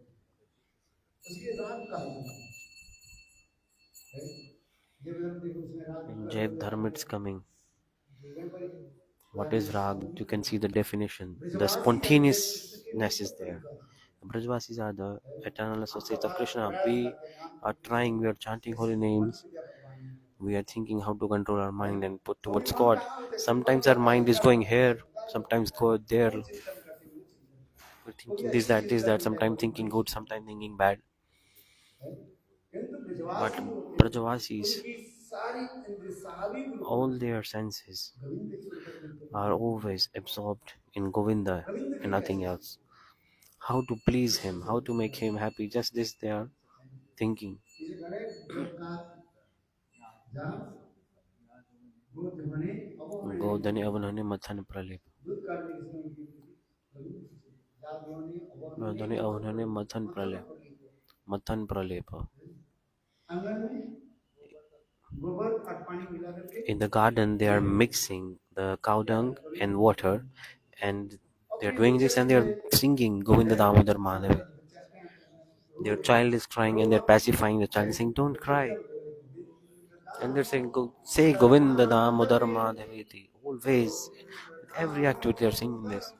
In Jaiv Dharma it's coming. What is Rag? You can see the definition. The spontaneous ness is there. The Brajvasis are the eternal associates of Krishna. We are trying, we are chanting holy names, we are thinking how to control our mind and put towards God. Sometimes our mind is going here, sometimes go there. We're thinking this, that, sometimes thinking good, sometimes thinking bad. But Brajavasis, all their senses are always absorbed in Govinda and nothing else. How to please him, how to make him happy, just this they are thinking. Godane avanane mathan pralep. Godane avanane mathan pralep. Mathan pralepa. In the garden, they are mixing the cow dung and water, and they are doing this and they are singing Govinda Damodar Madhavi. Their child is crying and they're pacifying the child, saying, "Don't cry." And they're saying, "Go say Govinda Damodar Madhaviti." Always, with every activity, they're singing this.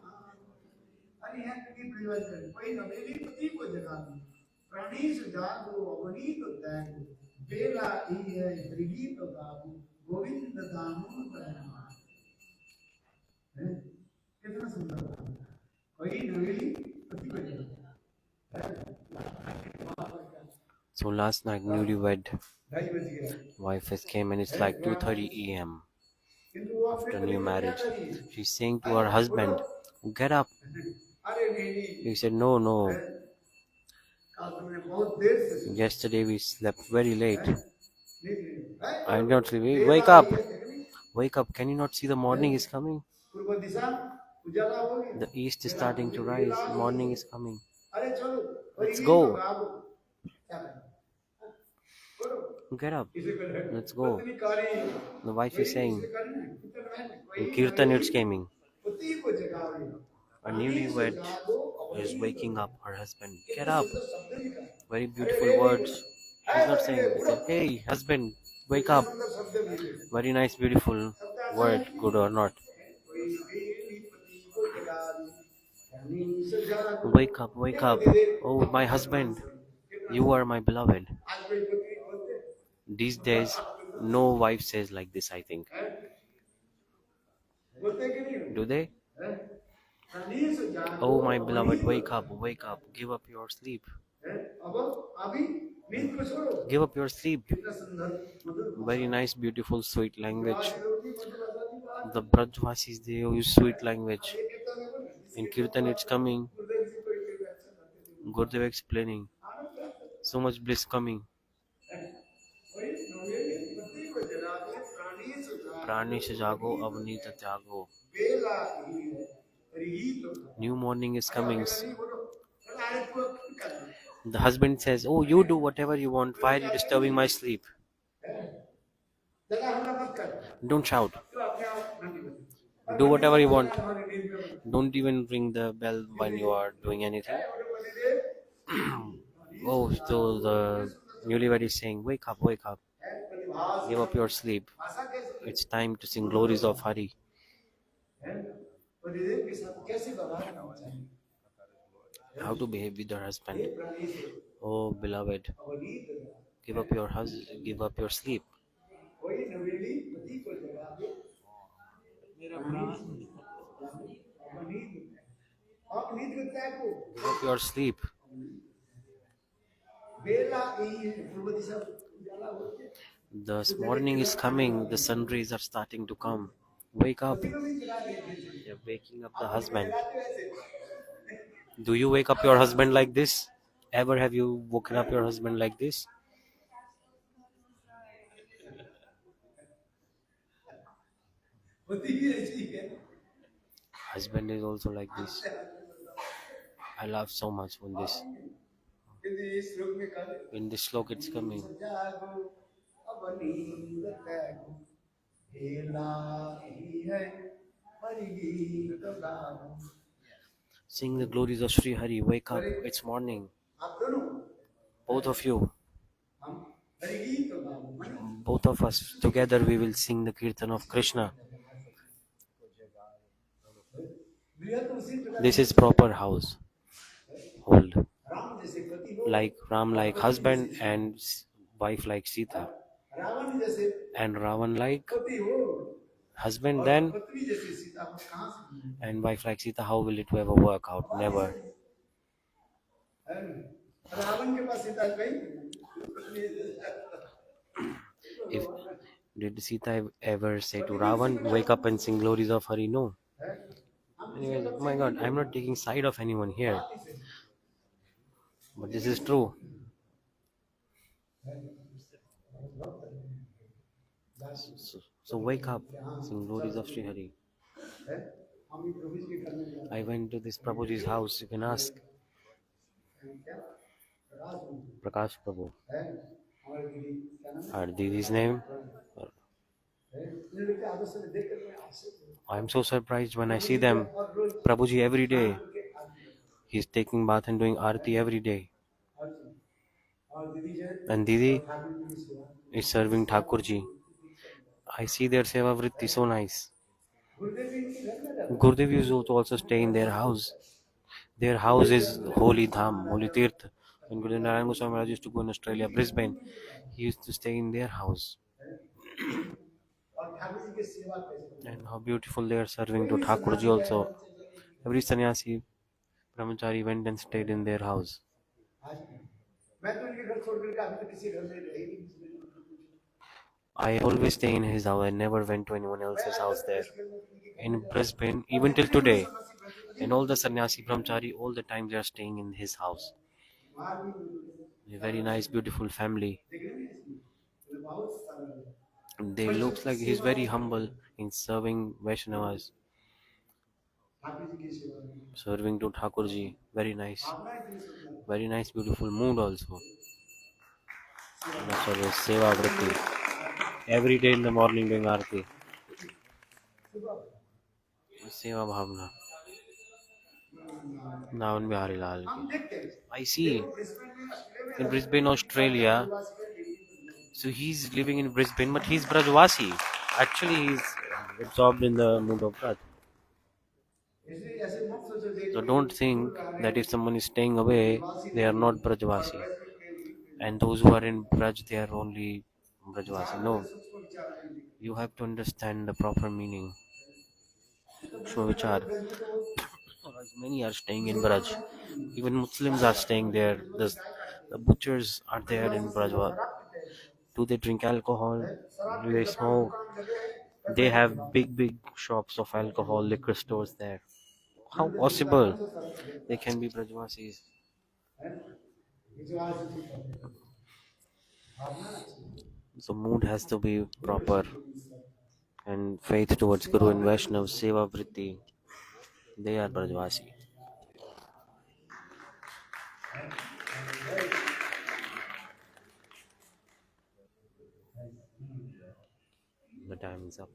So last night, newlywed wife has came and it's like 2:30 a.m. after new marriage. She's saying to her husband, "Get up." He said, "No, no. Yesterday we slept very late. I'm not sleeping. Wake up. Wake up. Can you not see the morning is coming? The east is starting to rise. Morning is coming. Let's go. Get up. Let's go." The wife is saying, in Kirtan it's coming. A newlywed is waking up her husband. "Get up." Very beautiful words. He's not saying, he said, "Hey, husband, wake up." Very nice, beautiful word, good or not. Wake up, wake up. Oh, my husband, you are my beloved. These days, no wife says like this, I think. Do they? "Oh, my beloved, wake up, wake up. Give up your sleep. Give up your sleep." Very nice, beautiful, sweet language. The Brajvasis, they use sweet language. In Kirtan, it's coming. Gurudev explaining. So much bliss coming. Prani se jago, avnita tyago. New morning is coming. The husband says, "Oh, you do whatever you want. Why are you disturbing my sleep? Don't shout. Do whatever you want. Don't even ring the bell when you are doing anything." Oh, so the newlywed is saying, "Wake up, wake up. Give up your sleep. It's time to sing glories of Hari." How to behave with your husband? "Oh, beloved, give up your sleep. Give up your sleep. The morning is coming. The sun rays are starting to come. Wake up." They're waking up the husband. Do you wake up your husband like this? Ever have you woken up your husband like this? Husband is also like this. I laugh so much when this. In this slok it's coming. Sing the glories of Sri Hari. Wake up. It's morning. Both of you. Both of us together we will sing the Kirtan of Krishna. This is proper house. old. Ram जैसे पति हो Like Ram, और like पत्नी जैसी husband, Sita and wife like हाँ? Sita. Ravan जैसे And Ravan like पति हो husband और then, पत्नी जैसी सीता हो कहाँ से मिलेगी? and wife like Sita. How will it ever work out? अब बात Never. ऐसे है ना? रावण के पास सीता गई पत्नी If did Sita ever say to Ravan, "Wake up and sing glories of Hari"? No. है हम किसी का Anyways, oh पक्ष my नहीं God, बोल I'm रहे not taking side of anyone here, बात ही सही but ये this भी is सही true. है So wake up, sing glories of Sri Hari. है हम भी प्रभु जी के घर में I went to this Prabhuji's house. You can ask क्या प्रकाश में Prakash Prabhu. है हमारे दीदी क्या नाम Our Didi's name. है इन लोग के आदत से देख कर मैं आपसे I'm so surprised when I Prabhu see जी को them. और रोज Prabhuji every स्नान day. करके आरती करते He's taking bath and doing arti every day. हैं और दीदी जो है And और Didi ठाकुर जी की सेवा is serving Thakurji. I see their seva vritti so nice. गुरुदेव जी इनके घर में रहता है Gurudev used to also stay in their house. Their house is holy dham, holy tirth. When Gurudev Narayan Goswami Maharaj used to go in Australia, Brisbane, he used to stay in their house. और ठाकुर जी की सेवा कैसे करते And how beautiful they are हैं serving कोई to भी Thakurji सन्यासी गया also. चले जाइए Every sannyasi, brahmachari went and stayed in their house. आज मैं तो इनके घर छोड़ करके अभी तक किसी घर में रही नहीं किसी ने मुझे पूछा I always stay in his house. I never went to anyone मैं else's आज house तक there. इनके घर में In जाता Brisbane, और even till जितने भी वो today, सन्यासी बैठे and all the sannyasi brahmachari, all the time they are staying in his house. वहां भी A very nice, beautiful family. देखने में इसमें बहुत सारा They looks like he's सेवा very humble in serving Vaishnavas, Thakur ji की सेवा में serving to Thakurji. Very nice. भावना इतनी सुंदर Very nice, beautiful mood also. सेवा And that's always seva vritti. Every day in the morning doing arti. सुबह Seva bhavna. Navan Bihari Lal हम ki. देखते हैं I see देखो ब्रिस्बेन में Australia में in रहते Brisbane, हैं Australia. आदिवासी के लिए So he's living in Brisbane, but he's Brajvasi. Actually, he's absorbed in the mood of Braj. इसलिए ऐसे मत सोचो जे So कोई don't think दूर रह रहे that हैं if someone is staying away, निवासी they are नहीं not और Brajvasi. ब्रिस्बेन के लिए And those who are in Braj, they are only Brajvasi. No, सच को विचार नहीं you have to understand the proper meaning. तो Shvavichar. ब्रिस्बेन में तो Many are staying in Braj. Even Muslims are staying there. The butchers are there in Brajwa. Do they drink alcohol? शराब Do के they दुकान smoke? दुकान लगे हैं They have big, big shops of alcohol, liquor stores there. How possible they can be Brajvasis? So mood has to be proper, and faith towards Guru and Vaishnav, Seva Vritti, they are Brajvasi. The time is up.